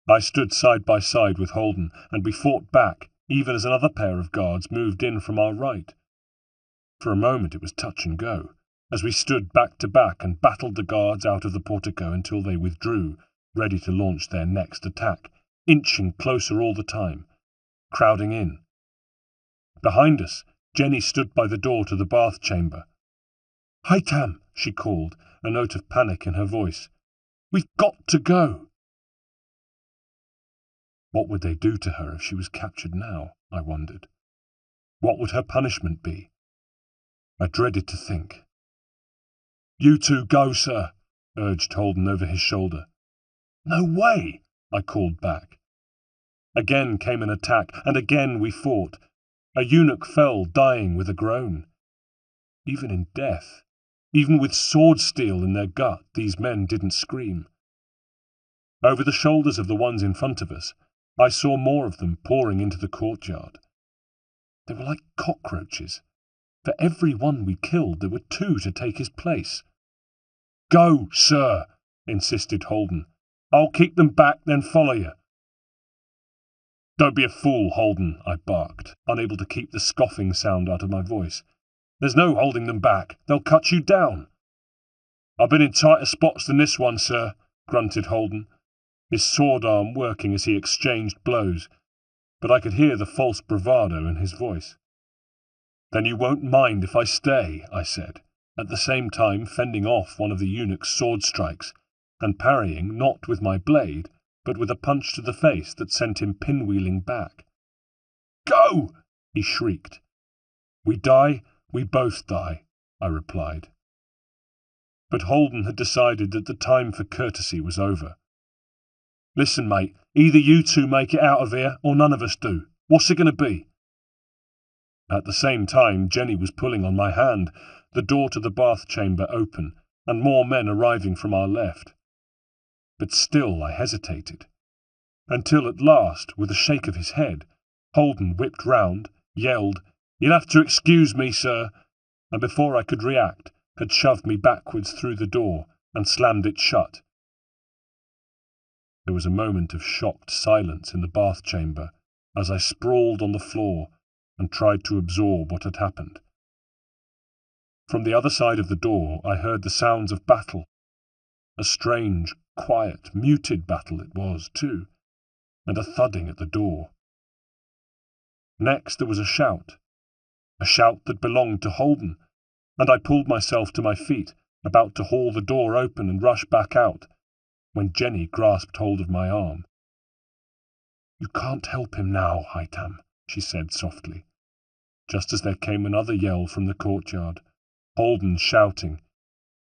I stood side by side with Holden, and we fought back, even as another pair of guards moved in from our right. For a moment it was touch and go, as we stood back to back and battled the guards out of the portico until they withdrew, ready to launch their next attack, inching closer all the time, crowding in. Behind us, Jenny stood by the door to the bath chamber. "Hightam," she called, a note of panic in her voice. "We've got to go." What would they do to her if she was captured now, I wondered. What would her punishment be? I dreaded to think. "You 2 go, sir," urged Holden over his shoulder. "No way," I called back. Again came an attack, and again we fought. A eunuch fell, dying with a groan. Even in death, even with sword steel in their gut, these men didn't scream. Over the shoulders of the ones in front of us, I saw more of them pouring into the courtyard. They were like cockroaches. For every one we killed, there were 2 to take his place. "Go, sir," insisted Holden. "I'll keep them back, then follow you." "Don't be a fool, Holden," I barked, unable to keep the scoffing sound out of my voice. "There's no holding them back. They'll cut you down." "I've been in tighter spots than this one, sir," grunted Holden, his sword arm working as he exchanged blows, but I could hear the false bravado in his voice. "Then you won't mind if I stay," I said, at the same time fending off one of the eunuch's sword strikes, and parrying not with my blade, but with a punch to the face that sent him pinwheeling back. "Go!" he shrieked. "We die, we both die," I replied. But Holden had decided that the time for courtesy was over. "Listen, mate, either you 2 make it out of here, or none of us do. What's it going to be?" At the same time, Jenny was pulling on my hand, the door to the bath chamber open, and more men arriving from our left. But still I hesitated, until at last, with a shake of his head, Holden whipped round, yelled, "You'll have to excuse me, sir," and before I could react, had shoved me backwards through the door and slammed it shut. There was a moment of shocked silence in the bath chamber as I sprawled on the floor and tried to absorb what had happened. From the other side of the door I heard the sounds of battle. A strange, quiet, muted battle it was, too, and a thudding at the door. Next there was a shout that belonged to Holden, and I pulled myself to my feet, about to haul the door open and rush back out, when Jenny grasped hold of my arm. "You can't help him now, Hightam," she said softly, just as there came another yell from the courtyard, Holden shouting,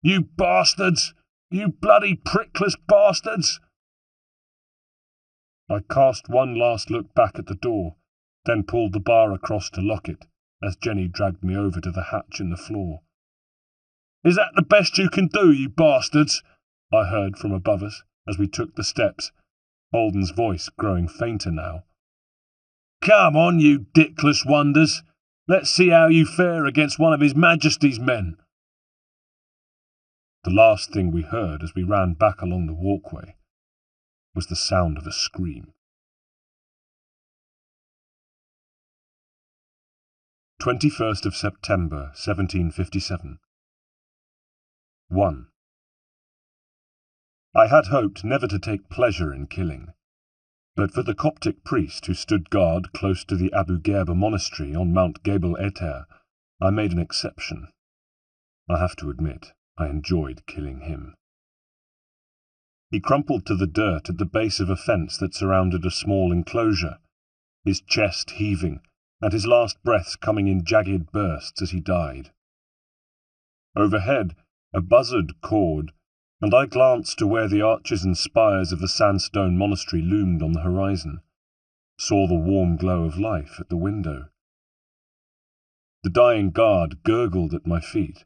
"You bastards! You bloody prickless bastards!" I cast one last look back at the door, then pulled the bar across to lock it, as Jenny dragged me over to the hatch in the floor. "Is that the best you can do, you bastards?" I heard from above us as we took the steps, Holden's voice growing fainter now. "Come on, you dickless wonders. Let's see how you fare against one of His Majesty's men." The last thing we heard as we ran back along the walkway was the sound of a scream. 21st of September, 1757. 1. I had hoped never to take pleasure in killing, but for the Coptic priest who stood guard close to the Abu Gheba monastery on Mount Gebel Eter, I made an exception. I have to admit, I enjoyed killing him. He crumpled to the dirt at the base of a fence that surrounded a small enclosure, his chest heaving, and his last breaths coming in jagged bursts as he died. Overhead, a buzzard cawed, and I glanced to where the arches and spires of the sandstone monastery loomed on the horizon, saw the warm glow of life at the window. The dying guard gurgled at my feet,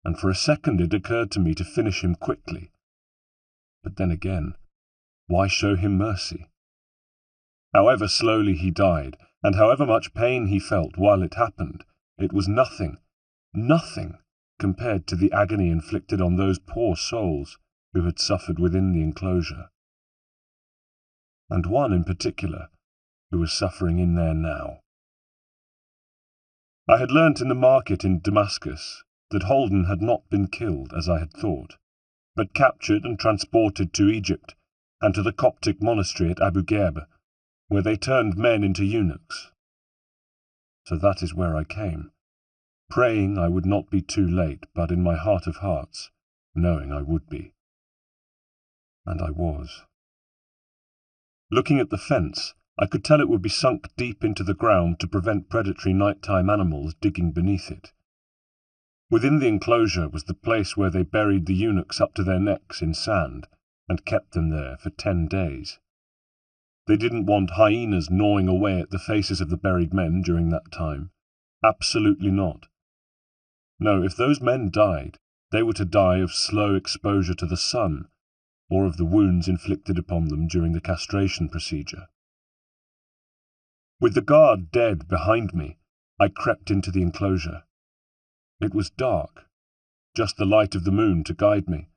and for a second it occurred to me to finish him quickly. But then again, why show him mercy? However slowly he died, and however much pain he felt while it happened, it was nothing compared to the agony inflicted on those poor souls who had suffered within the enclosure. And one in particular, who was suffering in there now. I had learnt in the market in Damascus that Holden had not been killed as I had thought, but captured and transported to Egypt and to the Coptic monastery at Abu Gheba, where they turned men into eunuchs. So that is where I came, praying I would not be too late, but in my heart of hearts, knowing I would be. And I was. Looking at the fence, I could tell it would be sunk deep into the ground to prevent predatory nighttime animals digging beneath it. Within the enclosure was the place where they buried the eunuchs up to their necks in sand and kept them there for 10 days. They didn't want hyenas gnawing away at the faces of the buried men during that time. Absolutely not. No, if those men died, they were to die of slow exposure to the sun, or of the wounds inflicted upon them during the castration procedure. With the guard dead behind me, I crept into the enclosure. It was dark, just the light of the moon to guide me,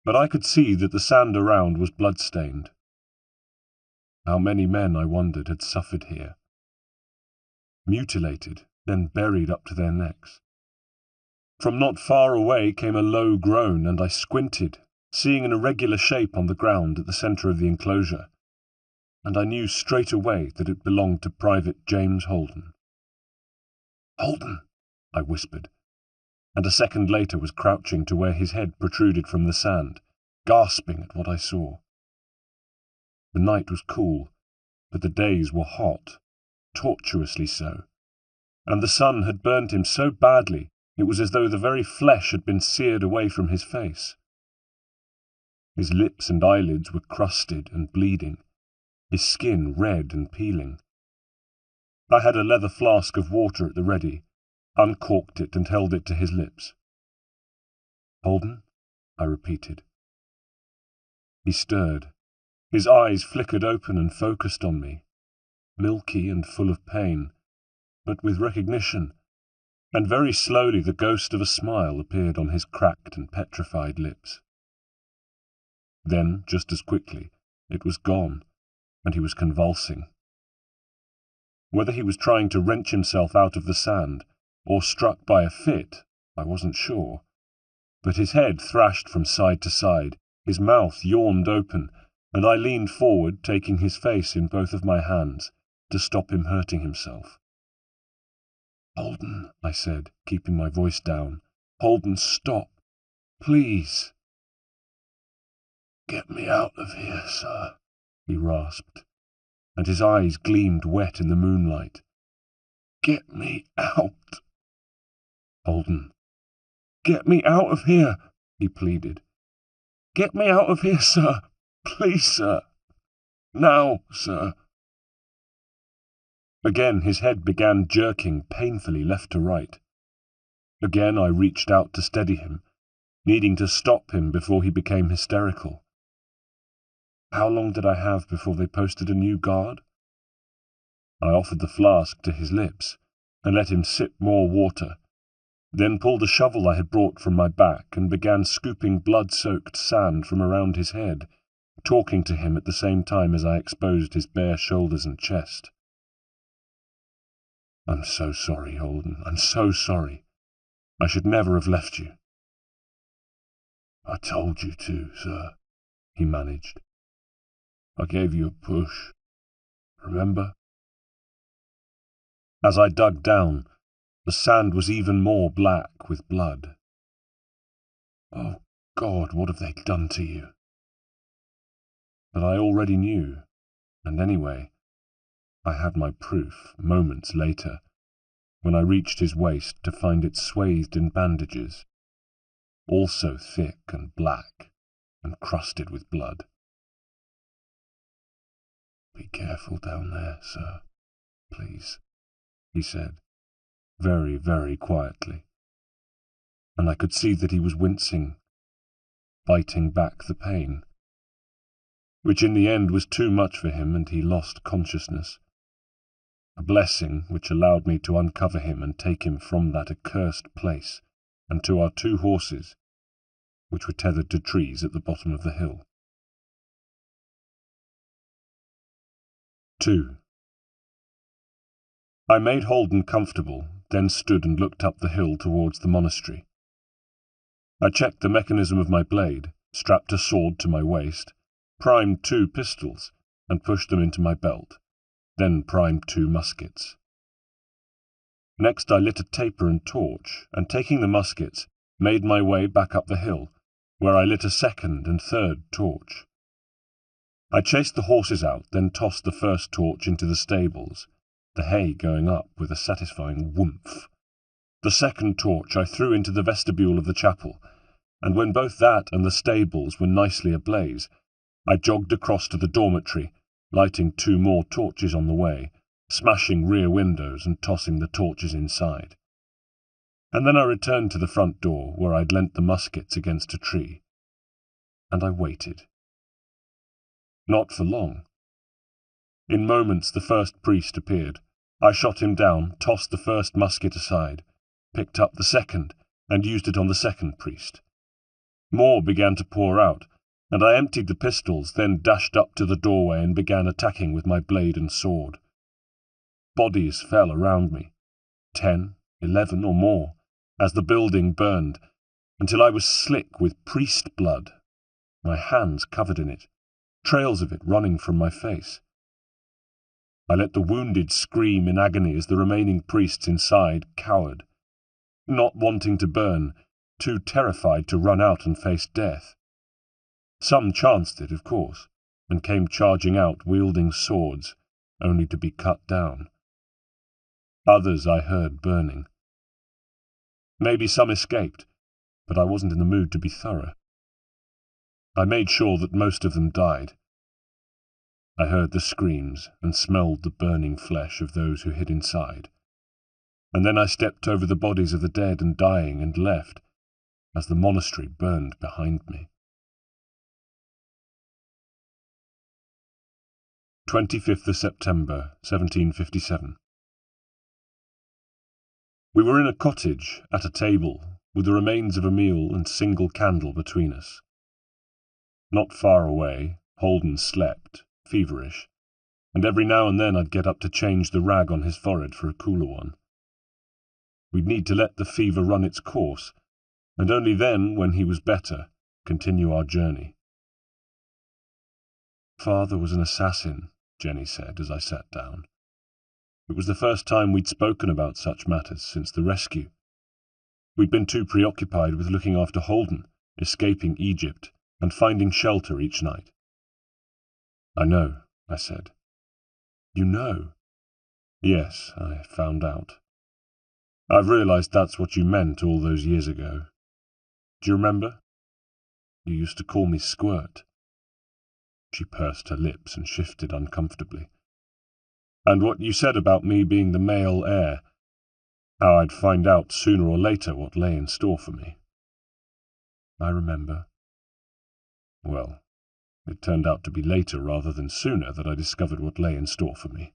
but I could see that the sand around was blood-stained. How many men, I wondered, had suffered here? Mutilated, then buried up to their necks. From not far away came a low groan, and I squinted, seeing an irregular shape on the ground at the centre of the enclosure, and I knew straight away that it belonged to Private James Holden. "Holden," I whispered, and a second later was crouching to where his head protruded from the sand, gasping at what I saw. The night was cool, but the days were hot, tortuously so, and the sun had burnt him so badly it was as though the very flesh had been seared away from his face. His lips and eyelids were crusted and bleeding, his skin red and peeling. I had a leather flask of water at the ready, uncorked it and held it to his lips. "Holden?" I repeated. He stirred. His eyes flickered open and focused on me, milky and full of pain, but with recognition, and very slowly the ghost of a smile appeared on his cracked and petrified lips. Then, just as quickly, It was gone, and he was convulsing. Whether he was trying to wrench himself out of the sand, or struck by a fit, I wasn't sure. But his head thrashed from side to side, his mouth yawned open, and I leaned forward, taking his face in both of my hands, to stop him hurting himself. "Holden," I said, keeping my voice down. "Holden, stop. Please." "Get me out of here, sir," he rasped, and his eyes gleamed wet in the moonlight. "Get me out." "Holden." "Get me out of here," he pleaded. "Get me out of here, sir. Please, sir. Now, sir." Again his head began jerking painfully left to right. Again I reached out to steady him, needing to stop him before he became hysterical. How long did I have before they posted a new guard? I offered the flask to his lips and let him sip more water, then pulled a shovel I had brought from my back and began scooping blood-soaked sand from around his head, talking to him at the same time as I exposed his bare shoulders and chest. "I'm so sorry, Holden. I'm so sorry. I should never have left you." "I told you to, sir," he managed. "I gave you a push. Remember?" As I dug down, the sand was even more black with blood. Oh, God, what have they done to you? But I already knew, and anyway, I had my proof moments later, when I reached his waist to find it swathed in bandages, also thick and black and crusted with blood. "Be careful down there, sir, please," he said, very, very quietly, and I could see that he was wincing, biting back the pain, which in the end was too much for him, and he lost consciousness. A blessing which allowed me to uncover him and take him from that accursed place and to our 2 horses, which were tethered to trees at the bottom of the hill. 2. I made Holden comfortable, then stood and looked up the hill towards the monastery. I checked the mechanism of my blade, strapped a sword to my waist, primed 2 pistols, and pushed them into my belt, then primed 2 muskets. Next I lit a taper and torch, and taking the muskets, made my way back up the hill, where I lit a second and third torch. I chased the horses out, then tossed the first torch into the stables, the hay going up with a satisfying whoomph. The second torch I threw into the vestibule of the chapel, and when both that and the stables were nicely ablaze, I jogged across to the dormitory, lighting 2 more torches on the way, smashing rear windows and tossing the torches inside. And then I returned to the front door, where I'd leant the muskets against a tree. And I waited. Not for long. In moments the first priest appeared. I shot him down, tossed the first musket aside, picked up the second, and used it on the second priest. More began to pour out, and I emptied the pistols, then dashed up to the doorway and began attacking with my blade and sword. Bodies fell around me, 10, 11 or more, as the building burned, until I was slick with priest blood, my hands covered in it, trails of it running from my face. I let the wounded scream in agony as the remaining priests inside cowered, not wanting to burn, too terrified to run out and face death. Some chanced it, of course, and came charging out wielding swords, only to be cut down. Others I heard burning. Maybe some escaped, but I wasn't in the mood to be thorough. I made sure that most of them died. I heard the screams and smelled the burning flesh of those who hid inside, and then I stepped over the bodies of the dead and dying and left, as the monastery burned behind me. 25th of September, 1757. We were in a cottage, at a table, with the remains of a meal and single candle between us. Not far away, Holden slept, feverish, and every now and then I'd get up to change the rag on his forehead for a cooler one. We'd need to let the fever run its course, and only then, when he was better, continue our journey. "Father was an assassin," Jenny said as I sat down. It was the first time we'd spoken about such matters since the rescue. We'd been too preoccupied with looking after Holden, escaping Egypt, and finding shelter each night. "I know," I said. "You know?" "Yes, I found out. I've realized that's what you meant all those years ago. Do you remember? You used to call me Squirt." She pursed her lips and shifted uncomfortably. "And what you said about me being the male heir, how I'd find out sooner or later what lay in store for me." "I remember." "Well, it turned out to be later rather than sooner that I discovered what lay in store for me."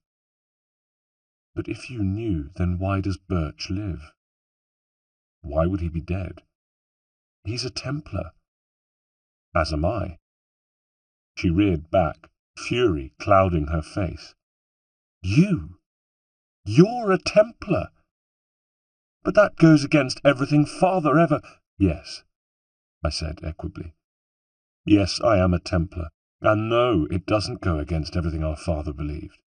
"But if you knew, then why does Birch live?" "Why would he be dead?" "He's a Templar." "As am I." She reared back, fury clouding her face. "You? You're a Templar? But that goes against everything Father ever—" "Yes," I said equably. "Yes, I am a Templar, and no, it doesn't go against everything our father believed.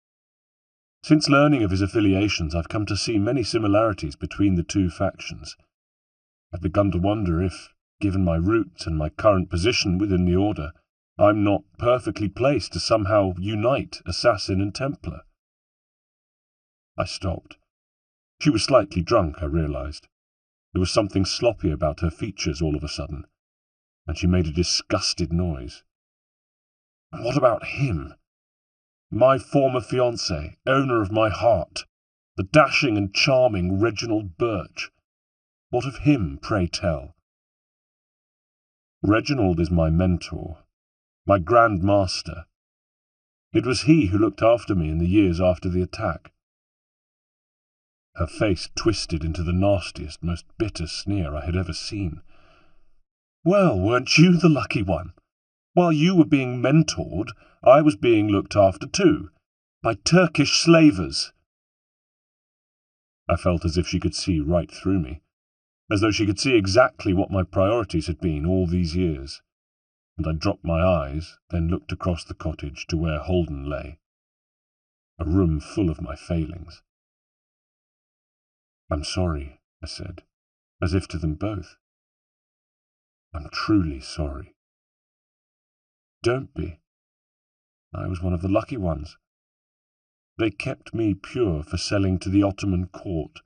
Since learning of his affiliations, I've come to see many similarities between the two factions. I've begun to wonder if, given my roots and my current position within the Order, I'm not perfectly placed to somehow unite Assassin and Templar." I stopped. She was slightly drunk, I realized. There was something sloppy about her features all of a sudden, and she made a disgusted noise. "And what about him? My former fiancé, owner of my heart, the dashing and charming Reginald Birch. What of him, pray tell?" "Reginald is my mentor, my Grand Master. It was he who looked after me in the years after the attack." Her face twisted into the nastiest, most bitter sneer I had ever seen. "Well, weren't you the lucky one? While you were being mentored, I was being looked after too, by Turkish slavers." I felt as if she could see right through me, as though she could see exactly what my priorities had been all these years, and I dropped my eyes, then looked across the cottage to where Holden lay, a room full of my failings. "I'm sorry," I said, as if to them both. "I'm truly sorry." "Don't be. I was one of the lucky ones. They kept me pure for selling to the Ottoman court,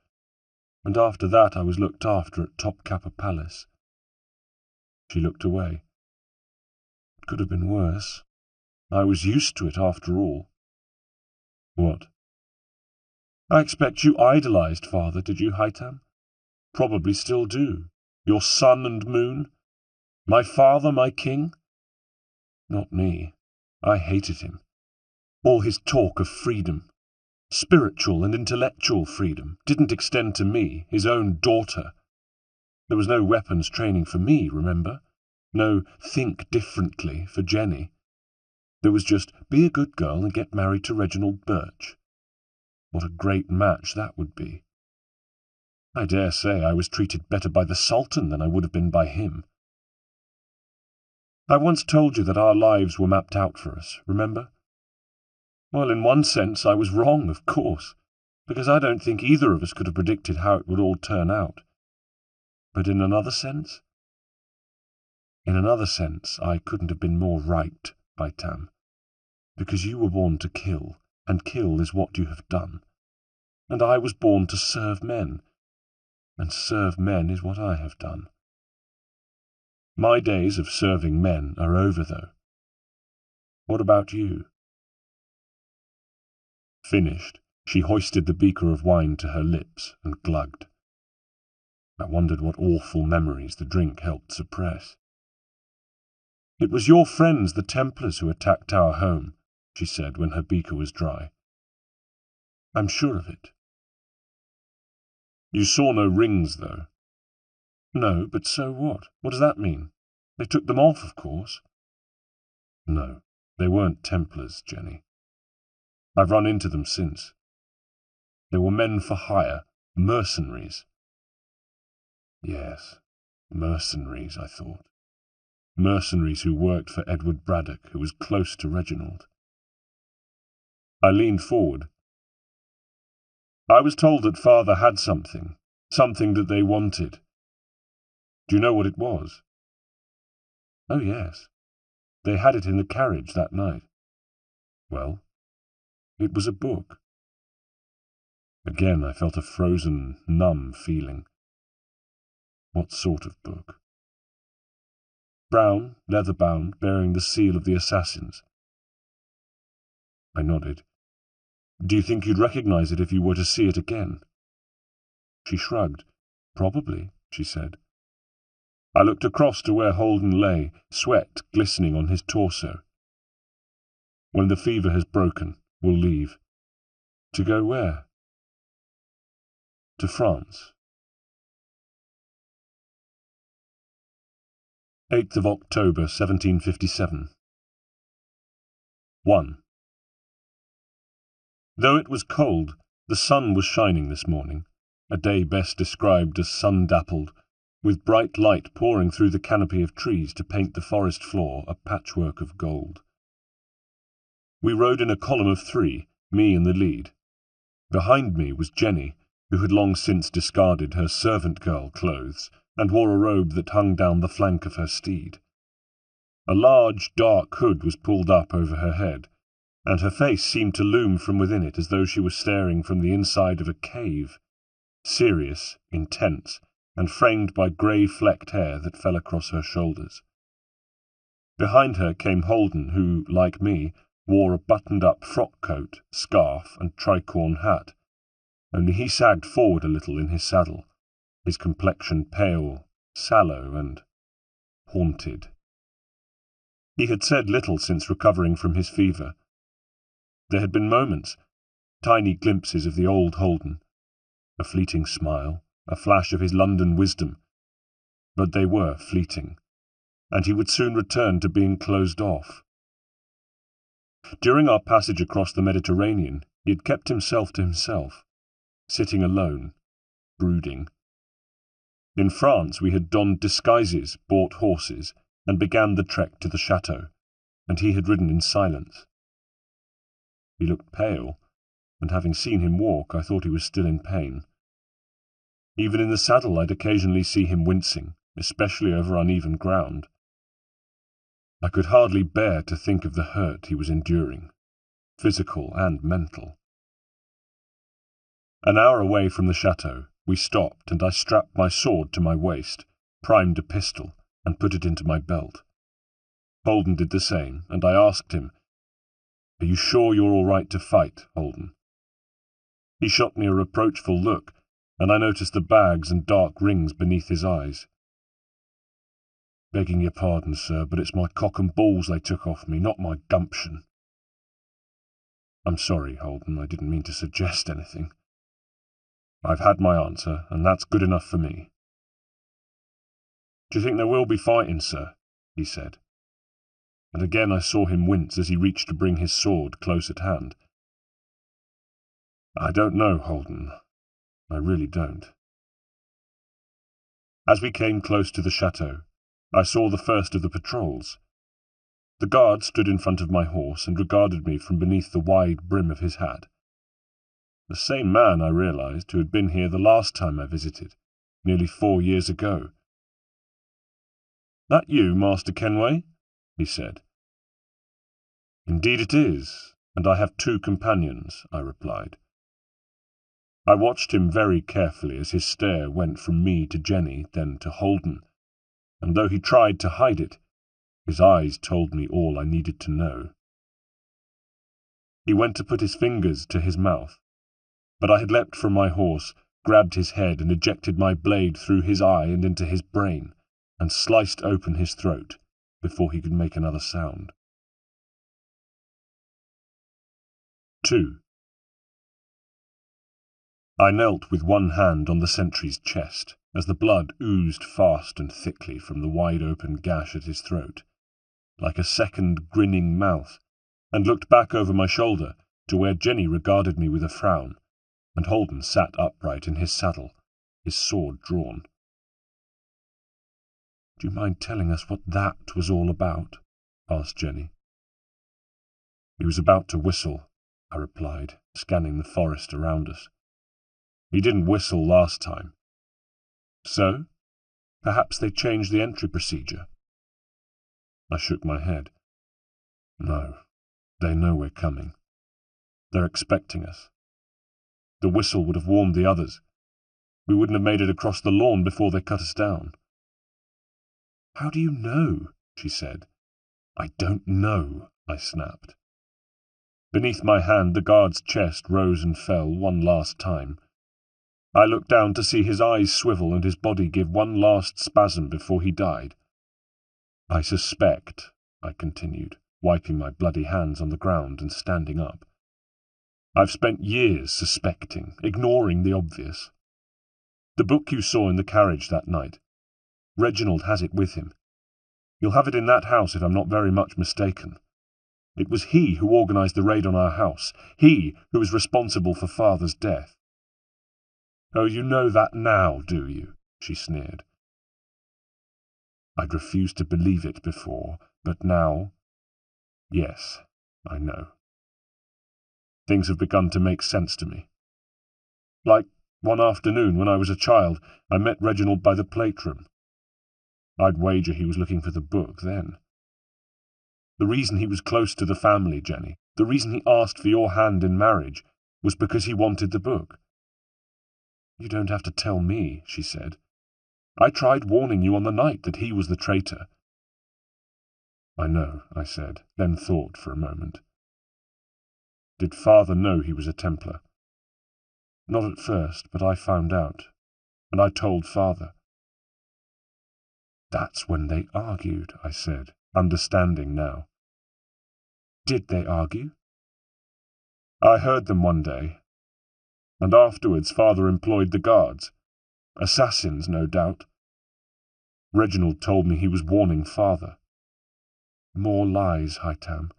and after that I was looked after at Topkapi Palace." She looked away. "It could have been worse. I was used to it after all." "What?" "I expect you idolized Father, did you, Haitham? Probably still do. Your sun and moon? My father, my king? Not me. I hated him. All his talk of freedom, spiritual and intellectual freedom, didn't extend to me, his own daughter. There was no weapons training for me, remember? No think differently for Jenny. There was just be a good girl and get married to Reginald Birch. What a great match that would be. I dare say I was treated better by the Sultan than I would have been by him. I once told you that our lives were mapped out for us, remember? Well, in one sense I was wrong, of course, because I don't think either of us could have predicted how it would all turn out. But in another sense? In another sense, I couldn't have been more right, Haitham, because you were born to kill, and kill is what you have done. And I was born to serve men, and serve men is what I have done. My days of serving men are over, though. What about you?" Finished, she hoisted the beaker of wine to her lips and glugged. I wondered what awful memories the drink helped suppress. "It was your friends, the Templars, who attacked our home," she said when her beaker was dry. "I'm sure of it." "You saw no rings, though." "No, but so what? What does that mean? They took them off, of course." "No, They weren't Templars, Jenny. I've run into them since. They were men for hire, mercenaries. Yes, mercenaries, I thought. Mercenaries who worked for Edward Braddock, who was close to Reginald. I leaned forward. I was told that Father had something that they wanted. Do you know what it was? Oh, yes. They had it in the carriage that night. Well, it was a book. Again I felt a frozen, numb feeling. What sort of book? Brown, leather-bound, bearing the seal of the assassins. I nodded. Do you think you'd recognize it if you were to see it again? She shrugged. Probably, she said. I looked across to where Holden lay, sweat glistening on his torso. When the fever has broken, we'll leave. To go where? To France. 8th of October, 1757. 1. Though it was cold, the sun was shining this morning, a day best described as sun-dappled, with bright light pouring through the canopy of trees to paint the forest floor a patchwork of gold. We rode in a column of 3, me in the lead. Behind me was Jenny, who had long since discarded her servant-girl clothes and wore a robe that hung down the flank of her steed. A large, dark hood was pulled up over her head, and her face seemed to loom from within it as though she was staring from the inside of a cave, serious, intense, and framed by grey-flecked hair that fell across her shoulders. Behind her came Holden, who, like me, wore a buttoned-up frock-coat, scarf, and tricorn hat, only he sagged forward a little in his saddle, his complexion pale, sallow, and haunted. He had said little since recovering from his fever. There had been moments, tiny glimpses of the old Holden, a fleeting smile, a flash of his London wisdom, but they were fleeting, and he would soon return to being closed off. During our passage across the Mediterranean, he had kept himself to himself, sitting alone, brooding. In France we had donned disguises, bought horses, and began the trek to the chateau, and he had ridden in silence. He looked pale, and having seen him walk, I thought he was still in pain. Even in the saddle I'd occasionally see him wincing, especially over uneven ground. I could hardly bear to think of the hurt he was enduring, physical and mental. An hour away from the chateau, we stopped, and I strapped my sword to my waist, primed a pistol, and put it into my belt. Holden did the same, and I asked him, "Are you sure you're all right to fight, Holden?" He shot me a reproachful look, and I noticed the bags and dark rings beneath his eyes. "Begging your pardon, sir, but it's my cock and balls they took off me, not my gumption." "I'm sorry, Holden, I didn't mean to suggest anything. I've had my answer, and that's good enough for me." "Do you think there will be fighting, sir?" he said. And again I saw him wince as he reached to bring his sword close at hand. "I don't know, Holden. I really don't." As we came close to the chateau, I saw the first of the patrols. The guard stood in front of my horse and regarded me from beneath the wide brim of his hat. The same man, I realized, who had been here the last time I visited, nearly 4 years ago. "That you, Master Kenway?" he said. "Indeed it is, and I have 2 companions," I replied. I watched him very carefully as his stare went from me to Jenny, then to Holden, and though he tried to hide it, his eyes told me all I needed to know. He went to put his fingers to his mouth, but I had leapt from my horse, grabbed his head, and ejected my blade through his eye and into his brain, and sliced open his throat before he could make another sound. 2. I knelt with one hand on the sentry's chest, as the blood oozed fast and thickly from the wide-open gash at his throat. Like a second grinning mouth, and looked back over my shoulder to where Jenny regarded me with a frown, and Holden sat upright in his saddle, his sword drawn. "Do you mind telling us what that was all about?" asked Jenny. "He was about to whistle," I replied, scanning the forest around us. "He didn't whistle last time." "So? Perhaps they changed the entry procedure?" I shook my head. "No, they know we're coming. They're expecting us. The whistle would have warned the others. We wouldn't have made it across the lawn before they cut us down." "How do you know?" she said. "I don't know," I snapped. Beneath my hand the guard's chest rose and fell one last time. I looked down to see his eyes swivel and his body give one last spasm before he died. "I suspect," I continued, wiping my bloody hands on the ground and standing up. "I've spent years suspecting, ignoring the obvious. The book you saw in the carriage that night, Reginald has it with him. He'll have it in that house if I'm not very much mistaken. It was he who organised the raid on our house, he who was responsible for Father's death." "Oh, you know that now, do you?" she sneered. I'd refused to believe it before, but now, yes, I know. Things have begun to make sense to me. Like one afternoon when I was a child, I met Reginald by the plate room. I'd wager he was looking for the book then. The reason he was close to the family, Jenny, the reason he asked for your hand in marriage, was because he wanted the book. "You don't have to tell me," she said. "I tried warning you on the night that he was the traitor." "I know," I said, then thought for a moment. "Did Father know he was a Templar?" "Not at first, but I found out, and I told Father." "That's when they argued," I said, understanding now. "Did they argue?" "I heard them one day, and afterwards Father employed the guards. Assassins, no doubt. Reginald told me he was warning Father." "More lies, Hightam."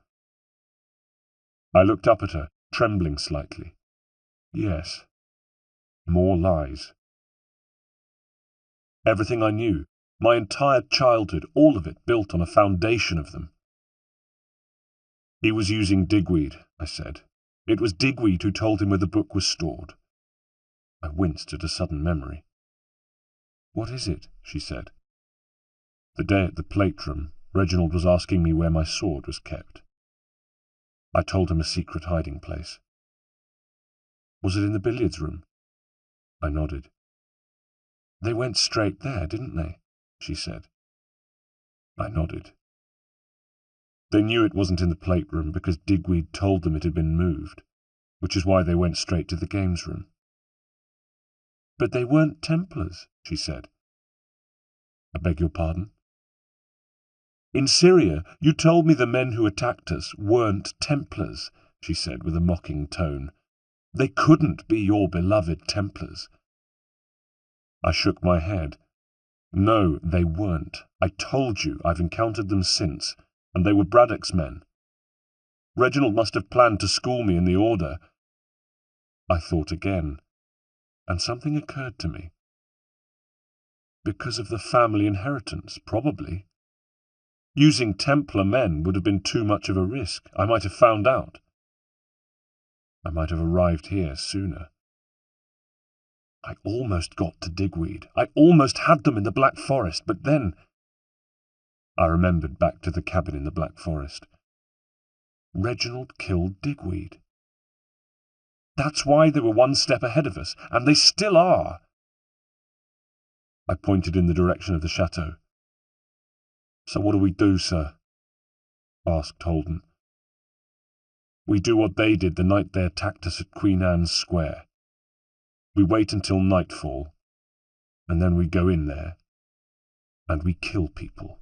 I looked up at her, trembling slightly. "Yes, more lies." Everything I knew, my entire childhood, all of it built on a foundation of them. "He was using Digweed," I said. "It was Digweed who told him where the book was stored." I winced at a sudden memory. "What is it?" she said. "The day at the plate room, Reginald was asking me where my sword was kept. I told him a secret hiding place." "Was it in the billiards room?" I nodded. "They went straight there, didn't they?" she said. I nodded. "They knew it wasn't in the plate room because Digweed told them it had been moved, which is why they went straight to the games room." "But they weren't Templars," she said. "I beg your pardon?" "In Syria, you told me the men who attacked us weren't Templars," she said with a mocking tone. "They couldn't be your beloved Templars." I shook my head. "No, they weren't. I told you I've encountered them since, and they were Braddock's men. Reginald must have planned to school me in the order." I thought again, and something occurred to me. Because of the family inheritance, probably. Using Templar men would have been too much of a risk. I might have found out. I might have arrived here sooner. I almost got to Digweed. I almost had them in the Black Forest, but then I remembered back to the cabin in the Black Forest. Reginald killed Digweed. That's why they were one step ahead of us, and they still are. I pointed in the direction of the chateau. "So what do we do, sir?" asked Holden. "We do what they did the night they attacked us at Queen Anne's Square. We wait until nightfall, and then we go in there, and we kill people."